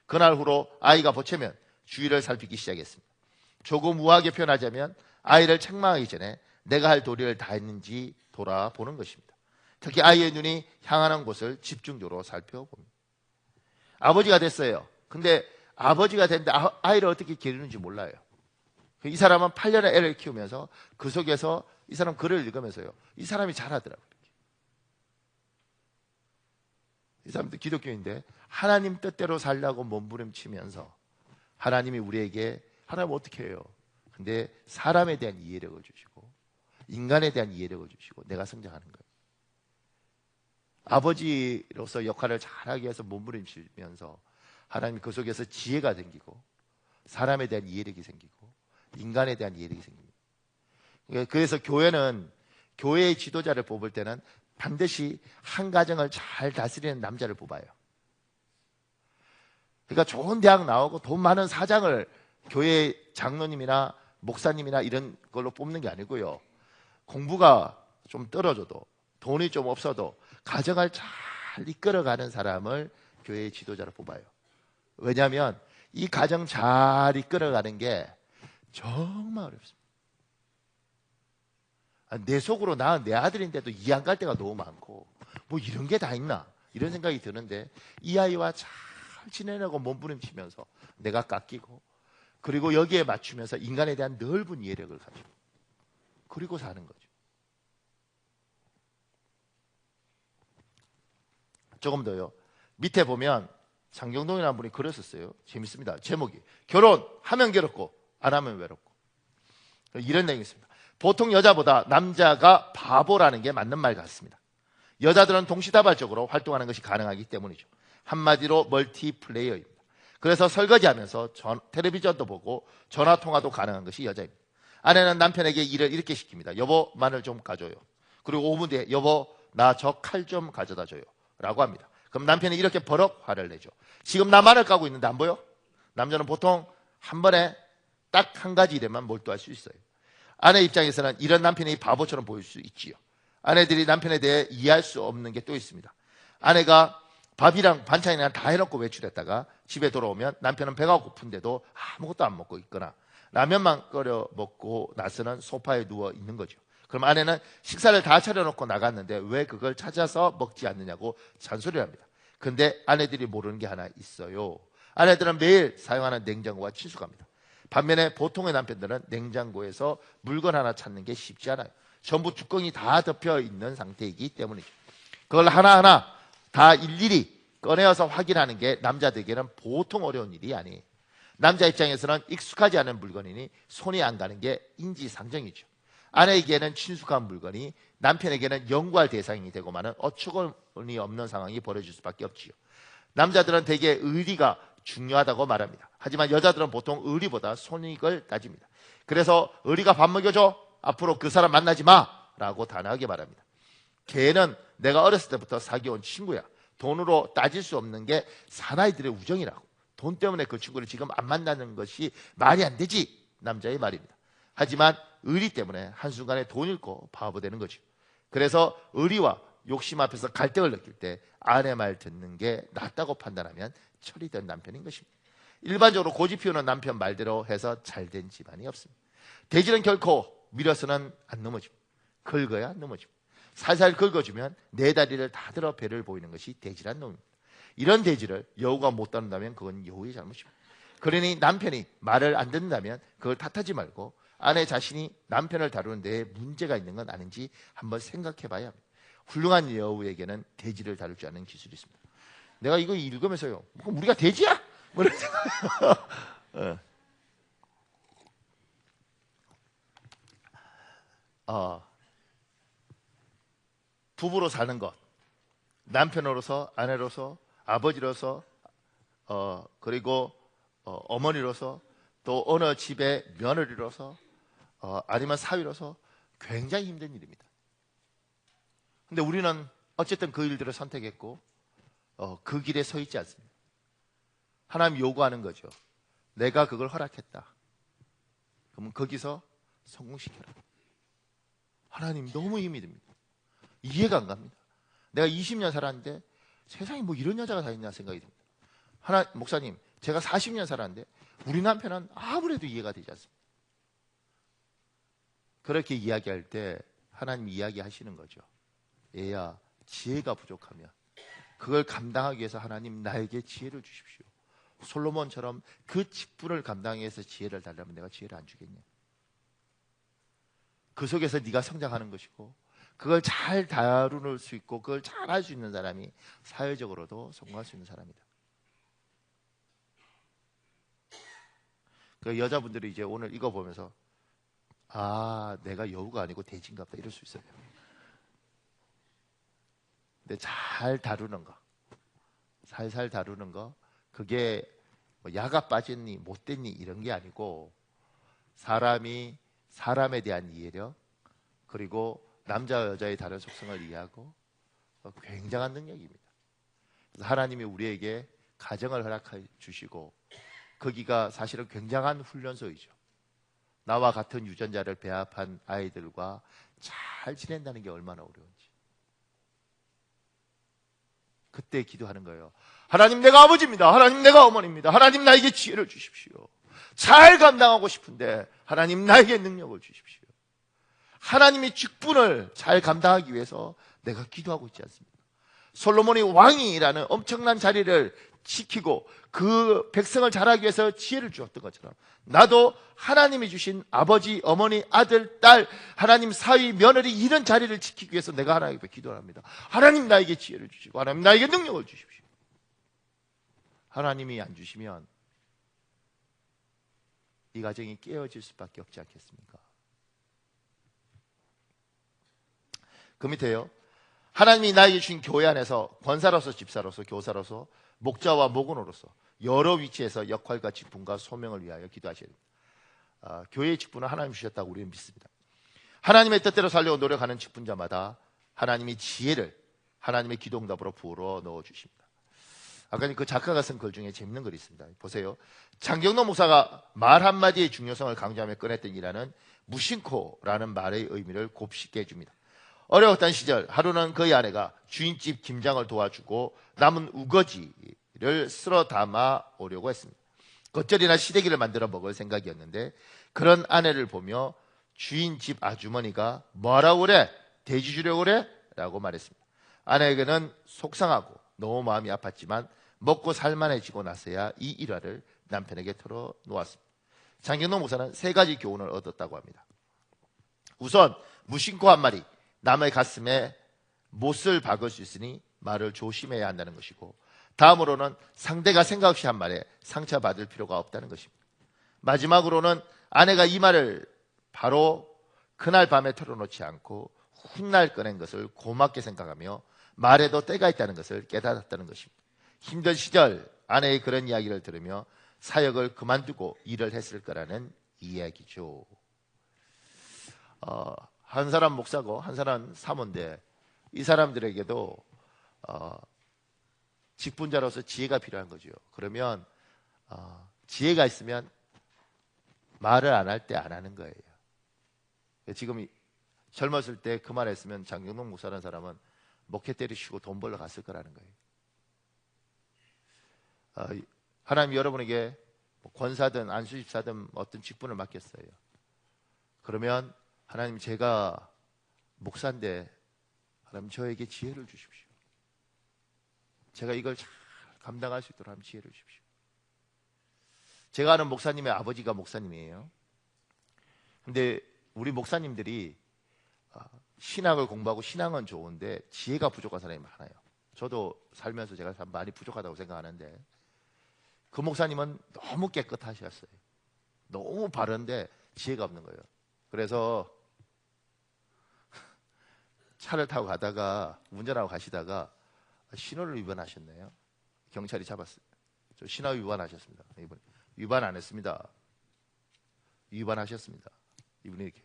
[SPEAKER 1] 그날 후로 아이가 보채면 주위를 살피기 시작했습니다. 조금 우아하게 표현하자면 아이를 책망하기 전에 내가 할 도리를 다 했는지 돌아보는 것입니다. 특히 아이의 눈이 향하는 곳을 집중적으로 살펴봅니다. 아버지가 됐어요. 근데 아버지가 됐는데 아이를 어떻게 기르는지 몰라요. 이 사람은 8년의 애를 키우면서 그 속에서 이 사람 글을 읽으면서요, 이 사람이 잘하더라고요. 이 사람도 기독교인데 하나님 뜻대로 살려고 몸부림치면서 하나님이 우리에게, 하나님 어떻게 해요? 근데 사람에 대한 이해력을 주시고 인간에 대한 이해력을 주시고 내가 성장하는 거예요. 아버지로서 역할을 잘하기 위해서 몸부림치면서 하나님이 그 속에서 지혜가 생기고 사람에 대한 이해력이 생기고 인간에 대한 이해력이 생깁니다. 그래서 교회는, 교회의 지도자를 뽑을 때는 반드시 한 가정을 잘 다스리는 남자를 뽑아요. 그러니까 좋은 대학 나오고 돈 많은 사장을 교회 장로님이나 목사님이나 이런 걸로 뽑는 게 아니고요, 공부가 좀 떨어져도 돈이 좀 없어도 가정을 잘 이끌어가는 사람을 교회의 지도자로 뽑아요. 왜냐하면 이 가정 잘 이끌어가는 게 정말 어렵습니다. 내 속으로 나는 내 아들인데도 이해 안 갈 때가 너무 많고 뭐 이런 게 다 있나 이런 생각이 드는데, 이 아이와 잘 지내려고 몸부림치면서 내가 깎이고 그리고 여기에 맞추면서 인간에 대한 넓은 이해력을 가지고 그리고 사는 거죠. 조금 더요. 밑에 보면 장경동이라는 분이 글었었어요. 재밌습니다. 제목이 결혼하면 괴롭고 안 하면 외롭고. 이런 내용이 있습니다. 보통 여자보다 남자가 바보라는 게 맞는 말 같습니다. 여자들은 동시다발적으로 활동하는 것이 가능하기 때문이죠. 한마디로 멀티플레이어입니다. 그래서 설거지하면서 텔레비전도 보고 전화통화도 가능한 것이 여자입니다. 아내는 남편에게 일을 이렇게 시킵니다. 여보, 마늘 좀 가져요. 그리고 5분 뒤에 여보, 나 저 칼 좀 가져다 줘요 라고 합니다. 그럼 남편이 이렇게 버럭 화를 내죠. 지금 나 마늘 까고 있는데 안 보여? 남자는 보통 한 번에 딱 한 가지 일에만 몰두할 수 있어요. 아내 입장에서는 이런 남편이 바보처럼 보일 수 있지요. 아내들이 남편에 대해 이해할 수 없는 게 또 있습니다. 아내가 밥이랑 반찬이랑 다 해놓고 외출했다가 집에 돌아오면 남편은 배가 고픈데도 아무것도 안 먹고 있거나 라면만 끓여 먹고 나서는 소파에 누워 있는 거죠. 그럼 아내는 식사를 다 차려놓고 나갔는데 왜 그걸 찾아서 먹지 않느냐고 잔소리를 합니다. 근데 아내들이 모르는 게 하나 있어요. 아내들은 매일 사용하는 냉장고와 친숙합니다. 반면에 보통의 남편들은 냉장고에서 물건 하나 찾는 게 쉽지 않아요. 전부 뚜껑이 다 덮여 있는 상태이기 때문이죠. 그걸 하나하나 다 일일이 꺼내어서 확인하는 게 남자들에게는 보통 어려운 일이 아니에요. 남자 입장에서는 익숙하지 않은 물건이니 손이 안 가는 게 인지상정이죠. 아내에게는 친숙한 물건이 남편에게는 연구할 대상이 되고 마는 어처구니 없는 상황이 벌어질 수밖에 없지요. 남자들은 대개 의리가 중요하다고 말합니다. 하지만 여자들은 보통 의리보다 손익을 따집니다. 그래서 의리가 밥 먹여줘, 앞으로 그 사람 만나지 마 라고 단호하게 말합니다. 걔는 내가 어렸을 때부터 사귀어온 친구야. 돈으로 따질 수 없는 게 사나이들의 우정이라고. 돈 때문에 그 친구를 지금 안 만나는 것이 말이 안 되지, 남자의 말입니다. 하지만 의리 때문에 한순간에 돈 잃고 바보 되는 거죠. 그래서 의리와 욕심 앞에서 갈등을 느낄 때 아내 말 듣는 게 낫다고 판단하면 처리된 남편인 것입니다. 일반적으로 고집 피우는 남편 말대로 해서 잘된 집안이 없습니다. 돼지는 결코 밀어서는 안 넘어집니다. 긁어야 넘어집니다. 살살 긁어주면 네 다리를 다 들어 배를 보이는 것이 돼지란 놈입니다. 이런 돼지를 여우가 못 다룬다면 그건 여우의 잘못입니다. 그러니 남편이 말을 안 듣는다면 그걸 탓하지 말고 아내 자신이 남편을 다루는 데에 문제가 있는 건 아닌지 한번 생각해 봐야 합니다. 훌륭한 여우에게는 돼지를 다룰 줄 아는 기술이 있습니다. 내가 이거 읽으면서요, 우리가 돼지야? 뭐 이런 생각. 부부로 사는 것, 남편으로서, 아내로서, 아버지로서, 그리고 어머니로서, 또 어느 집의 며느리로서, 아니면 사위로서 굉장히 힘든 일입니다. 근데 우리는 어쨌든 그 일들을 선택했고 그 길에 서 있지 않습니다. 하나님 요구하는 거죠. 내가 그걸 허락했다. 그러면 거기서 성공시켜라. 하나님 너무 힘이 듭니다. 이해가 안 갑니다. 내가 20년 살았는데 세상에 뭐 이런 여자가 다 있냐 생각이 듭니다. 목사님, 제가 40년 살았는데 우리 남편은 아무래도 이해가 되지 않습니다. 그렇게 이야기할 때 하나님 이야기하시는 거죠. 얘야, 지혜가 부족하면 그걸 감당하기 위해서 하나님 나에게 지혜를 주십시오. 솔로몬처럼 그 직분을 감당하기 위해서 지혜를 달라면 내가 지혜를 안 주겠냐. 그 속에서 네가 성장하는 것이고 그걸 잘 다룰 수 있고 그걸 잘 할 수 있는 사람이 사회적으로도 성공할 수 있는 사람이다. 그 여자분들이 이제 오늘 이거 보면서 내가 여우가 아니고 돼지인가 보다 이럴 수 있어요. 근데 잘 다루는 거, 살살 다루는 거, 그게 뭐 야가 빠졌니 못됐니 이런 게 아니고 사람이 사람에 대한 이해력, 그리고 남자와 여자의 다른 속성을 이해하고 굉장한 능력입니다. 그래서 하나님이 우리에게 가정을 허락해 주시고 거기가 사실은 굉장한 훈련소이죠. 나와 같은 유전자를 배합한 아이들과 잘 지낸다는 게 얼마나 어려운지. 그때 기도하는 거예요. 하나님, 내가 아버지입니다. 하나님, 내가 어머니입니다. 하나님, 나에게 지혜를 주십시오. 잘 감당하고 싶은데 하나님, 나에게 능력을 주십시오. 하나님이 직분을 잘 감당하기 위해서 내가 기도하고 있지 않습니까? 솔로몬이 왕이라는 엄청난 자리를 지키고 그 백성을 자라기 위해서 지혜를 주었던 것처럼 나도 하나님이 주신 아버지, 어머니, 아들, 딸, 하나님 사위, 며느리 이런 자리를 지키기 위해서 내가 하나님 앞에 기도를 합니다. 하나님 나에게 지혜를 주시고 하나님 나에게 능력을 주십시오. 하나님이 안 주시면 이 가정이 깨어질 수밖에 없지 않겠습니까? 그 밑에요. 하나님이 나에게 주신 교회 안에서 권사로서, 집사로서, 교사로서, 목자와 목원으로서 여러 위치에서 역할과 직분과 소명을 위하여 기도하셔야 됩니다. 교회의 직분은 하나님 주셨다고 우리는 믿습니다. 하나님의 뜻대로 살려고 노력하는 직분자마다 하나님이 지혜를 하나님의 기도응답으로 부어 넣어주십니다. 아까 그 작가가 쓴 글 중에 재밌는 글이 있습니다. 보세요. 장경로 목사가 말 한마디의 중요성을 강조하며 꺼냈던 이라는 무심코라는 말의 의미를 곱씹게 해줍니다. 어려웠던 시절 하루는 그의 아내가 주인집 김장을 도와주고 남은 우거지를 쓸어 담아 오려고 했습니다. 겉절이나 시래기를 만들어 먹을 생각이었는데 그런 아내를 보며 주인집 아주머니가 뭐라고 그래? 돼지 주려고 그래? 라고 말했습니다. 아내에게는 속상하고 너무 마음이 아팠지만 먹고 살만해지고 나서야 이 일화를 남편에게 털어놓았습니다. 장경로 목사는 세 가지 교훈을 얻었다고 합니다. 우선 무심코 한 말이 남의 가슴에 못을 박을 수 있으니 말을 조심해야 한다는 것이고, 다음으로는 상대가 생각 없이 한 말에 상처받을 필요가 없다는 것입니다. 마지막으로는 아내가 이 말을 바로 그날 밤에 털어놓지 않고 훗날 꺼낸 것을 고맙게 생각하며 말에도 때가 있다는 것을 깨달았다는 것입니다. 힘든 시절 아내의 그런 이야기를 들으며 사역을 그만두고 일을 했을 거라는 이야기죠. 한 사람 목사고 한 사람 사모인데 이 사람들에게도 직분자로서 지혜가 필요한 거죠. 그러면 지혜가 있으면 말을 안 할 때 안 하는 거예요. 지금 젊었을 때 그 말 했으면 장경동 목사라는 사람은 목회 때리시고 돈 벌러 갔을 거라는 거예요. 하나님 여러분에게 권사든 안수집사든 어떤 직분을 맡겼어요. 그러면 하나님 제가 목사인데 하나님 저에게 지혜를 주십시오. 제가 이걸 잘 감당할 수 있도록 하나님 지혜를 주십시오. 제가 아는 목사님의 아버지가 목사님이에요. 근데 우리 목사님들이 신학을 공부하고 신앙은 좋은데 지혜가 부족한 사람이 많아요. 저도 살면서 제가 참 많이 부족하다고 생각하는데 그 목사님은 너무 깨끗하셨어요. 너무 바른데 지혜가 없는 거예요. 그래서 차를 타고 가다가 운전하고 가시다가 신호를 위반하셨네요. 경찰이 잡았어요. 저 신호 위반하셨습니다. 이분 위반 안 했습니다. 위반하셨습니다. 이분이 이렇게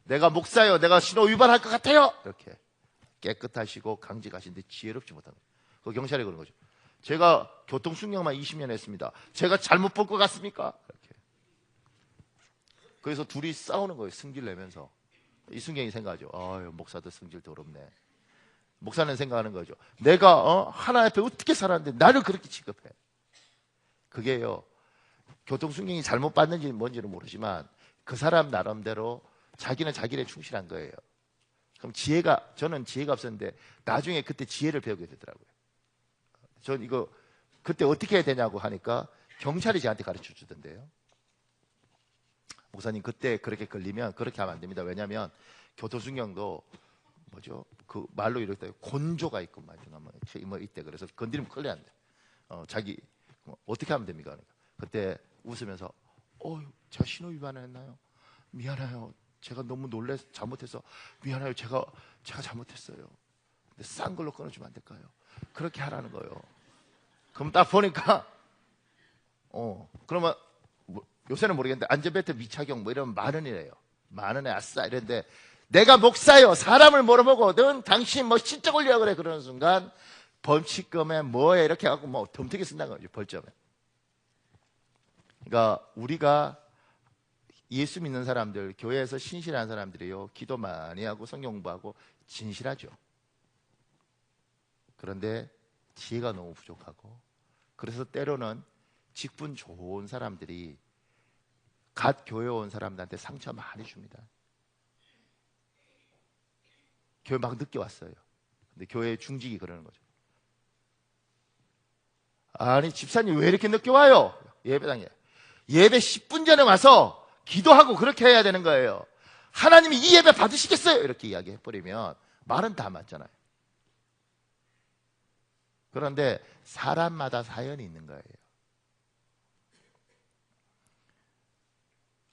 [SPEAKER 1] 내가 목사요. 내가 신호 위반할 것 같아요. 이렇게 깨끗하시고 강직하신데 지혜롭지 못한 거예요. 그 경찰이 그런 거죠. 제가 교통승격만 20년 했습니다. 제가 잘못 볼 것 같습니까? 이렇게. 그래서 둘이 싸우는 거예요. 승질 내면서. 이순경이 생각하죠. 목사도 승질 더럽네. 목사는 생각하는 거죠. 내가 하나님 앞에 어떻게 살았는데 나를 그렇게 취급해. 그게요. 교통승경이 잘못 봤는지 뭔지는 모르지만 그 사람 나름대로 자기는 자기에 충실한 거예요. 그럼 저는 지혜가 없었는데 나중에 그때 지혜를 배우게 되더라고요. 전 이거 그때 어떻게 해야 되냐고 하니까 경찰이 저한테 가르쳐 주던데요. 목사님 그때 그렇게 걸리면 그렇게 하면 안 됩니다. 왜냐하면 교통승경도 뭐죠? 그 말로 이럴 때 곤조가 있고 뭐 이때 그래서 건드리면 큰일 난대. 자기 어떻게 하면 됩니까? 그러니까 그때 웃으면서 제가 신호 위반했나요? 미안해요. 제가 너무 놀래서 잘못해서 미안해요. 제가 잘못했어요. 근데 싼 걸로 끊어주면 안 될까요? 그렇게 하라는 거예요. 그럼 딱 보니까 그러면 요새는 모르겠는데 안전벨트 미착용 뭐 이러면 10,000원이래요. 10,000원에 아싸 이랬는데 내가 목사요. 사람을 물어보고 넌 당신 뭐 신적 올려 그래. 그러는 순간 범칙금에 뭐에 이렇게 해갖고 뭐 덤태기 쓴다는 거죠. 벌점에. 그러니까 우리가 예수 믿는 사람들, 교회에서 신실한 사람들이요. 기도 많이 하고 성경 공부하고 진실하죠. 그런데 지혜가 너무 부족하고 그래서 때로는 직분 좋은 사람들이 갓 교회 온 사람들한테 상처 많이 줍니다. 교회 막 늦게 왔어요. 근데 교회의 중직이 그러는 거죠. 아니 집사님 왜 이렇게 늦게 와요? 예배당에. 예배 10분 전에 와서 기도하고 그렇게 해야 되는 거예요. 하나님이 이 예배 받으시겠어요? 이렇게 이야기해버리면 말은 다 맞잖아요. 그런데 사람마다 사연이 있는 거예요.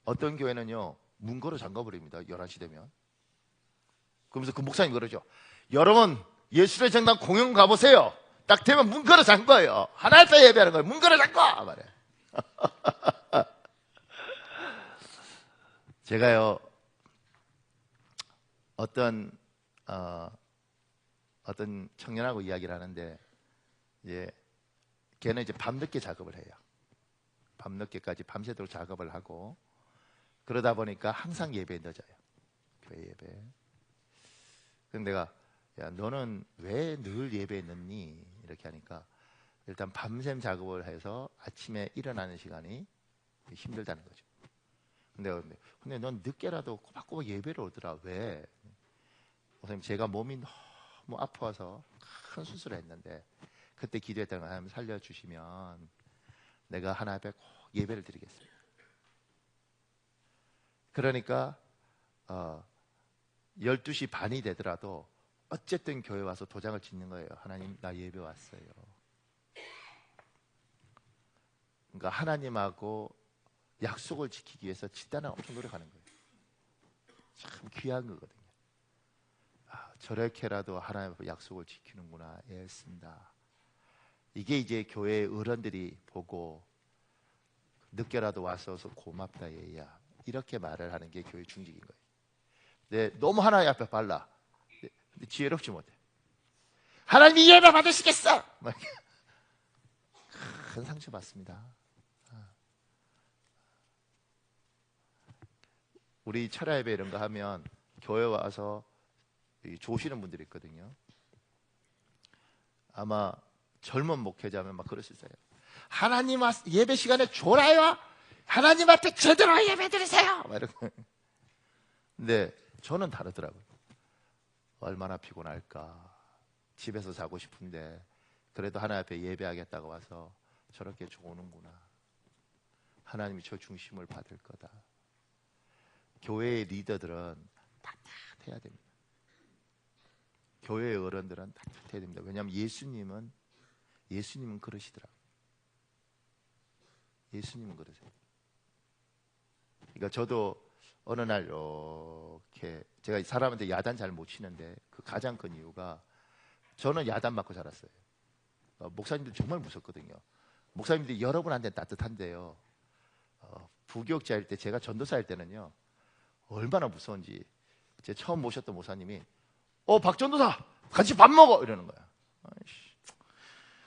[SPEAKER 1] 어떤 교회는요 문거로 잠가버립니다. 11시 되면. 그러면서 그 목사님 그러죠. 여러분 예술의 정당 공연 가보세요. 딱 되면 문 걸어 잠궈요. 하나님 앞에 예배하는 거예요. 문 걸어 잠궈 말해. 제가요 어떤 청년하고 이야기를 하는데 걔는 이제 밤늦게 작업을 해요. 밤늦게까지 밤새도록 작업을 하고 그러다 보니까 항상 예배에 늦어요. 교회 예배. 그럼 내가 야 너는 왜 늘 예배에 늦니? 이렇게 하니까 일단 밤샘 작업을 해서 아침에 일어나는 시간이 힘들다는 거죠. 근데 넌 늦게라도 꼬박꼬박 예배를 오더라. 왜? 선생님 제가 몸이 너무 아파서 큰 수술을 했는데 그때 기도했다는 거 하나님 살려주시면 내가 하나님 앞에 꼭 예배를 드리겠습니다. 그러니까 12시 반이 되더라도 어쨌든 교회 와서 도장을 찍는 거예요. 하나님 나 예배 왔어요. 그러니까 하나님하고 약속을 지키기 위해서 집단을 엄청 노력하는 거예요. 참 귀한 거거든요. 저렇게라도 하나님하고 약속을 지키는구나 애쓴다. 이게 이제 교회 어른들이 보고 늦게라도 와서 고맙다 얘야 이렇게 말을 하는 게 교회 중직인 거예요. 근데 너무 하나님 앞에 발라. 근데 지혜롭지 못해. 하나님이 예배 받으시겠어? 큰 상처 받습니다. 우리 철야 예배 이런 거 하면 교회 와서 조시는 분들이 있거든요. 아마 젊은 목회자면 막 그럴 수 있어요. 하나님 예배 시간에 졸아요. 하나님 앞에 제대로 예배 드리세요. 근데 저는 다르더라고요. 얼마나 피곤할까. 집에서 자고 싶은데 그래도 하나님 앞에 예배하겠다고 와서 저렇게 조는구나. 하나님이 저 중심을 받을 거다. 교회의 리더들은 따뜻해야 됩니다. 교회의 어른들은 따뜻해야 됩니다. 왜냐하면 예수님은 그러시더라고요. 예수님은 그러세요. 그러니까 저도 어느 날 이렇게 제가 사람한테 야단 잘 못 치는데 그 가장 큰 이유가 저는 야단 맞고 자랐어요. 목사님들 정말 무섭거든요. 목사님들이 여러분한테 따뜻한데요. 부교육자일 때 제가 전도사일 때는요. 얼마나 무서운지 제가 처음 모셨던 목사님이 박전도사 같이 밥 먹어 이러는 거야. 아이씨.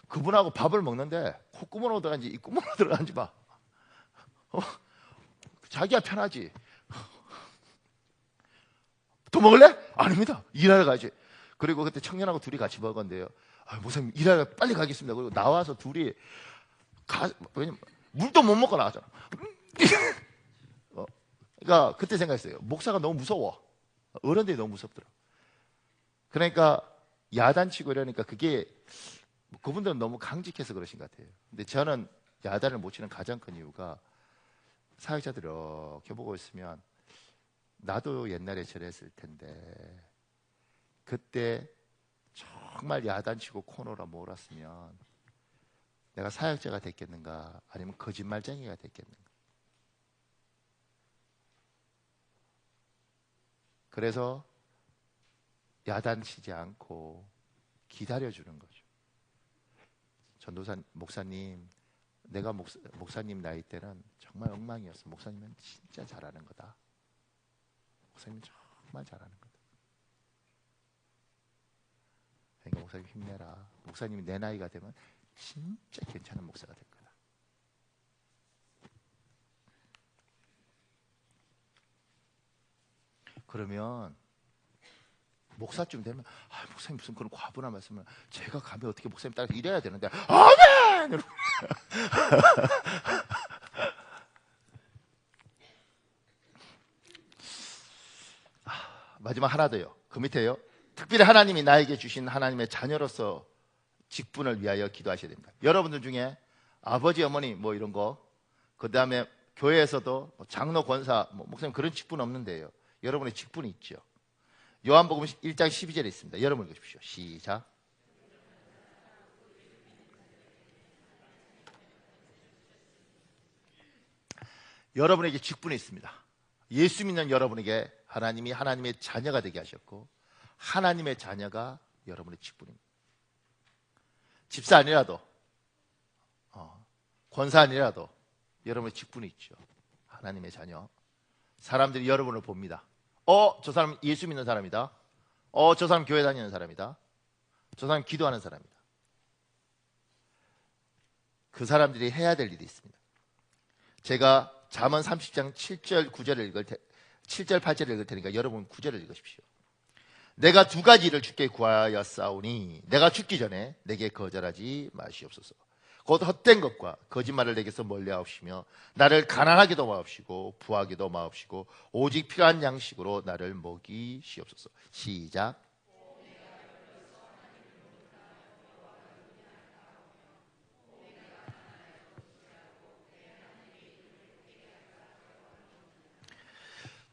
[SPEAKER 1] 그분하고 밥을 먹는데 콧구멍으로 들어간지 입구멍으로 들어간지 봐. 자기야 편하지. 또 먹을래? 아닙니다. 일하러 가야지. 그리고 그때 청년하고 둘이 같이 먹었는데요. 목사님 일하러 빨리 가겠습니다. 그리고 나와서 둘이 왜냐면 물도 못 먹고 나가잖아. 그러니까 그때 생각했어요. 목사가 너무 무서워. 어른들이 너무 무섭더라. 그러니까 야단치고 이러니까 그게 그분들은 너무 강직해서 그러신 것 같아요. 근데 저는 야단을 못 치는 가장 큰 이유가 사역자들이 이렇게 보고 있으면 나도 옛날에 저랬을 텐데 그때 정말 야단치고 코너로 몰았으면 내가 사역자가 됐겠는가 아니면 거짓말쟁이가 됐겠는가. 그래서 야단치지 않고 기다려주는 거죠. 전도사 목사님 내가 목사님 나이 때는 정말 엉망이었어. 목사님은 진짜 잘하는 거다. 목사님 정말 잘하는 거다. 그러니까 목사님 힘내라. 목사님이 내 나이가 되면 진짜 괜찮은 목사가 될 거다. 그러면 목사쯤 되면 목사님 무슨 그런 과분한 말씀을 제가 가면 어떻게 목사님 따라서 이래야 되는데 아멘! 마지막 하나 더요. 그 밑에요. 특별히 하나님이 나에게 주신 하나님의 자녀로서 직분을 위하여 기도하셔야 됩니다. 여러분들 중에 아버지, 어머니 뭐 이런 거, 그 다음에 교회에서도 장로, 권사, 목사님 그런 직분 없는데요. 여러분의 직분이 있죠. 요한복음 1장 12절에 있습니다. 여러분 읽으십시오. 시작. 여러분에게 직분이 있습니다. 예수 믿는 여러분에게 하나님이 하나님의 자녀가 되게 하셨고, 하나님의 자녀가 여러분의 직분입니다. 집사 아니라도, 권사 아니라도 여러분의 직분이 있죠. 하나님의 자녀. 사람들이 여러분을 봅니다. 저 사람 예수 믿는 사람이다. 저 사람 교회 다니는 사람이다. 저 사람 기도하는 사람이다. 그 사람들이 해야 될 일이 있습니다. 제가 잠언 30장 7절 9절을 7절 8절을 읽을 테니까 여러분 9절을 읽으십시오. 내가 두 가지 일을 주께 구하여 싸우니 내가 죽기 전에 내게 거절하지 마시옵소서. 곧 헛된 것과 거짓말을 내게서 멀리하옵시며 나를 가난하게도 마옵시고 부하게도 마옵시고 오직 필요한 양식으로 나를 먹이시옵소서. 시작.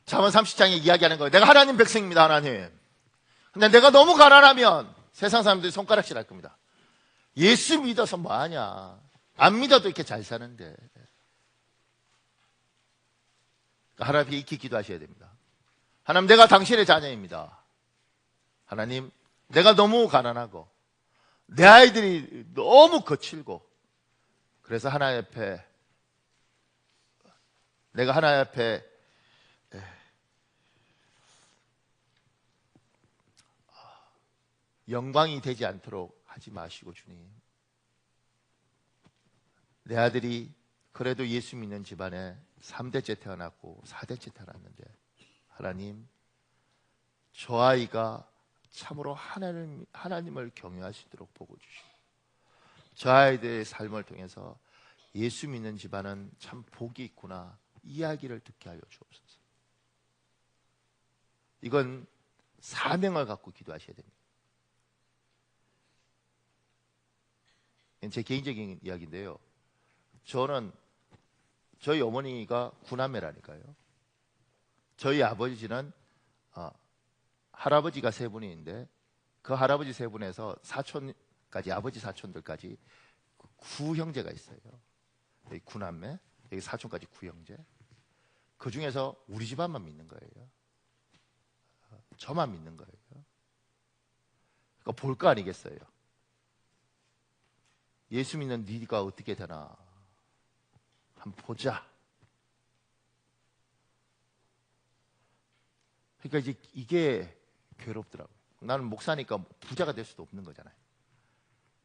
[SPEAKER 1] 잠언 30장에 이야기하는 거예요. 내가 하나님 백성입니다. 하나님. 근데 내가 너무 가난하면 세상 사람들이 손가락질 할 겁니다. 예수 믿어서 뭐하냐. 안 믿어도 이렇게 잘 사는데. 하나님께 익히 기도하셔야 됩니다. 하나님, 내가 당신의 자녀입니다. 하나님, 내가 너무 가난하고 내 아이들이 너무 거칠고, 그래서 하나님 앞에, 내가 하나님 앞에 영광이 되지 않도록 하지 마시고, 주님, 내 아들이 그래도 예수 믿는 집안에 3대째 태어났고 4대째 태어났는데, 하나님, 저 아이가 참으로 하나님을 경외할 수 있도록 보고 주시고, 저 아이들의 삶을 통해서 예수 믿는 집안은 참 복이 있구나, 이야기를 듣게 하여 주옵소서. 이건 사명을 갖고 기도하셔야 됩니다. 제 개인적인 이야기인데요. 저는 저희 어머니가 구남매라니까요. 저희 아버지는 할아버지가 세 분이 있는데, 그 할아버지 세 분에서 사촌까지, 아버지 사촌들까지 9형제가 있어요. 여기 9남매, 여기 사촌까지 9형제. 그 중에서 우리 집안만 믿는 거예요. 저만 믿는 거예요. 그러니까 볼 거 아니겠어요. 예수 믿는 네가 어떻게 되나 한번 보자. 그러니까 이제 이게 괴롭더라고요. 나는 목사니까 부자가 될 수도 없는 거잖아요.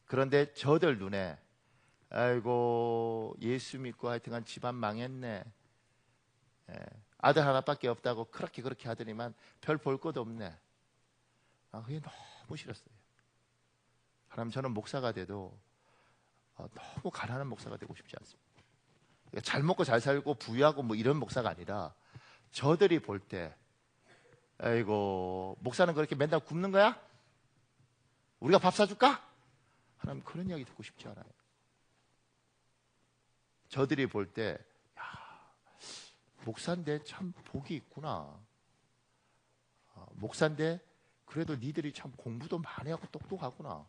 [SPEAKER 1] 그런데 저들 눈에, 아이고 예수 믿고 하여튼간 집안 망했네, 아들 하나밖에 없다고 그렇게 하더니만 별 볼 것도 없네. 그게 너무 싫었어요. 하나님, 저는 목사가 돼도 너무 가난한 목사가 되고 싶지 않습니다. 잘 먹고 잘 살고 부유하고 뭐 이런 목사가 아니라, 저들이 볼 때, 아이고 목사는 그렇게 맨날 굶는 거야? 우리가 밥 사줄까? 하나님, 그런 이야기 듣고 싶지 않아요. 저들이 볼 때, 야, 목사인데 참 복이 있구나. 목사인데 그래도 니들이 참 공부도 많이 하고 똑똑하구나.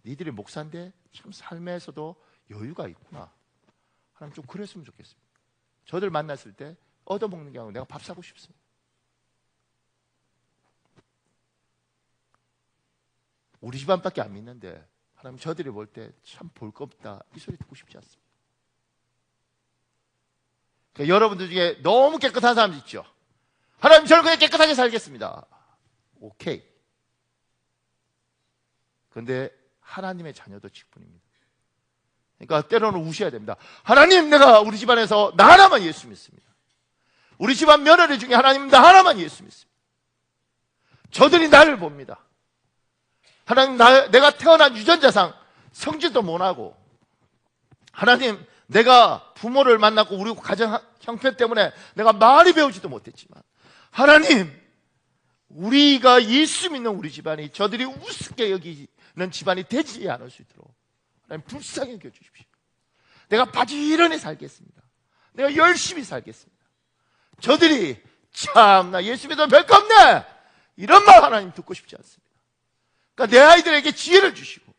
[SPEAKER 1] 니들이 목사인데 참 삶에서도 여유가 있구나. 하나님, 좀 그랬으면 좋겠습니다. 저들 만났을 때 얻어먹는 게 아니고 내가 밥 사고 싶습니다. 우리 집안밖에 안 믿는데 하나님, 저들이 볼 때 참 볼 거 없다, 이 소리 듣고 싶지 않습니다. 그러니까 여러분들 중에 너무 깨끗한 사람 있죠. 하나님, 저를 그냥 깨끗하게 살겠습니다. 오케이. 그런데 하나님의 자녀도 직분입니다. 그러니까 때로는 우셔야 됩니다. 하나님, 내가 우리 집안에서 나 하나만 예수 믿습니다. 우리 집안 며느리 중에 하나님, 나 하나만 예수 믿습니다. 저들이 나를 봅니다. 하나님, 내가 태어난 유전자상 성질도 못하고, 하나님, 내가 부모를 만났고 우리 가정 형편 때문에 내가 말이 배우지도 못했지만, 하나님, 우리가 예수 믿는 우리 집안이 저들이 우습게 집안이 되지 않을 수 있도록 하나님 불쌍히 여겨주십시오. 내가 바지런히 살겠습니다. 내가 열심히 살겠습니다. 저들이 참나 예수 믿으면 별거 없네 이런 말 하나님 듣고 싶지 않습니다. 그러니까 내 아이들에게 지혜를 주시고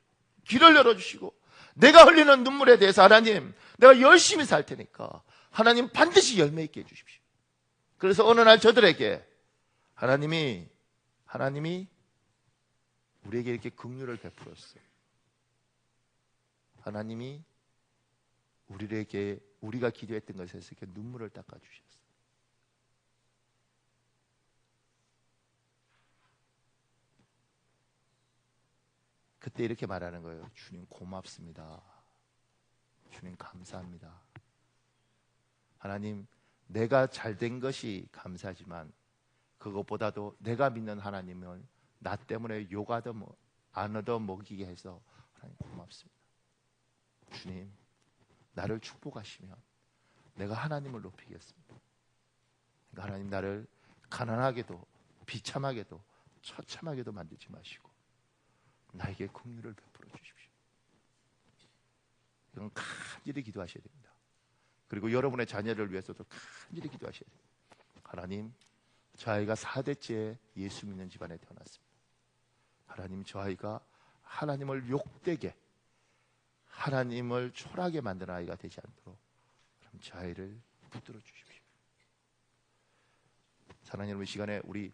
[SPEAKER 1] 귀를 열어주시고 내가 흘리는 눈물에 대해서 하나님 내가 열심히 살 테니까 하나님 반드시 열매 있게 해주십시오. 그래서 어느 날 저들에게 하나님이 우리에게 이렇게 긍휼을 베풀었어요. 하나님이 우리가 기도했던 것에서 이렇게 눈물을 닦아주셨어요. 그때 이렇게 말하는 거예요. 주님 고맙습니다. 주님 감사합니다. 하나님 내가 잘된 것이 감사하지만 그것보다도 내가 믿는 하나님을 나 때문에 욕하더 안 얻어먹이게 해서 하나님 고맙습니다. 주님 나를 축복하시면 내가 하나님을 높이겠습니다. 그러니까 하나님 나를 가난하게도 비참하게도 처참하게도 만들지 마시고 나에게 긍휼을 베풀어 주십시오. 이건 간절히 기도하셔야 됩니다. 그리고 여러분의 자녀를 위해서도 간절히 기도하셔야 됩니다. 하나님 저 아이가 4대째 예수 믿는 집안에 태어났습니다. 하나님 저 아이가 하나님을 욕되게 하나님을 초라하게 만드는 아이가 되지 않도록 그럼 저 아이를 붙들어 주십시오. 사랑하는 여러분, 이 시간에 우리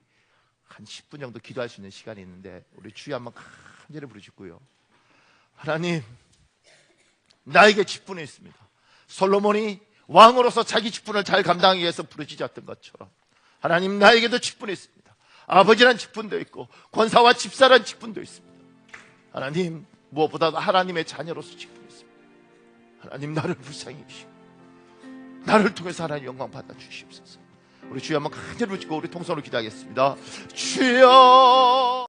[SPEAKER 1] 한 10분 정도 기도할 수 있는 시간이 있는데 우리 주여 한번 간절히 부르짖고요. 하나님 나에게 직분이 있습니다. 솔로몬이 왕으로서 자기 직분을 잘 감당하기 위해서 부르짖었던 것처럼 하나님 나에게도 직분이 있습니다. 아버지란 직분도 있고 권사와 집사란 직분도 있습니다. 하나님 무엇보다도 하나님의 자녀로서 직분이 있습니다. 하나님 나를 불쌍히 여기시고 나를 통해서 하나님 영광 받아 주시옵소서. 우리 주여 한번 간절히 부르짖고 우리 통성으로 기도하겠습니다. 주여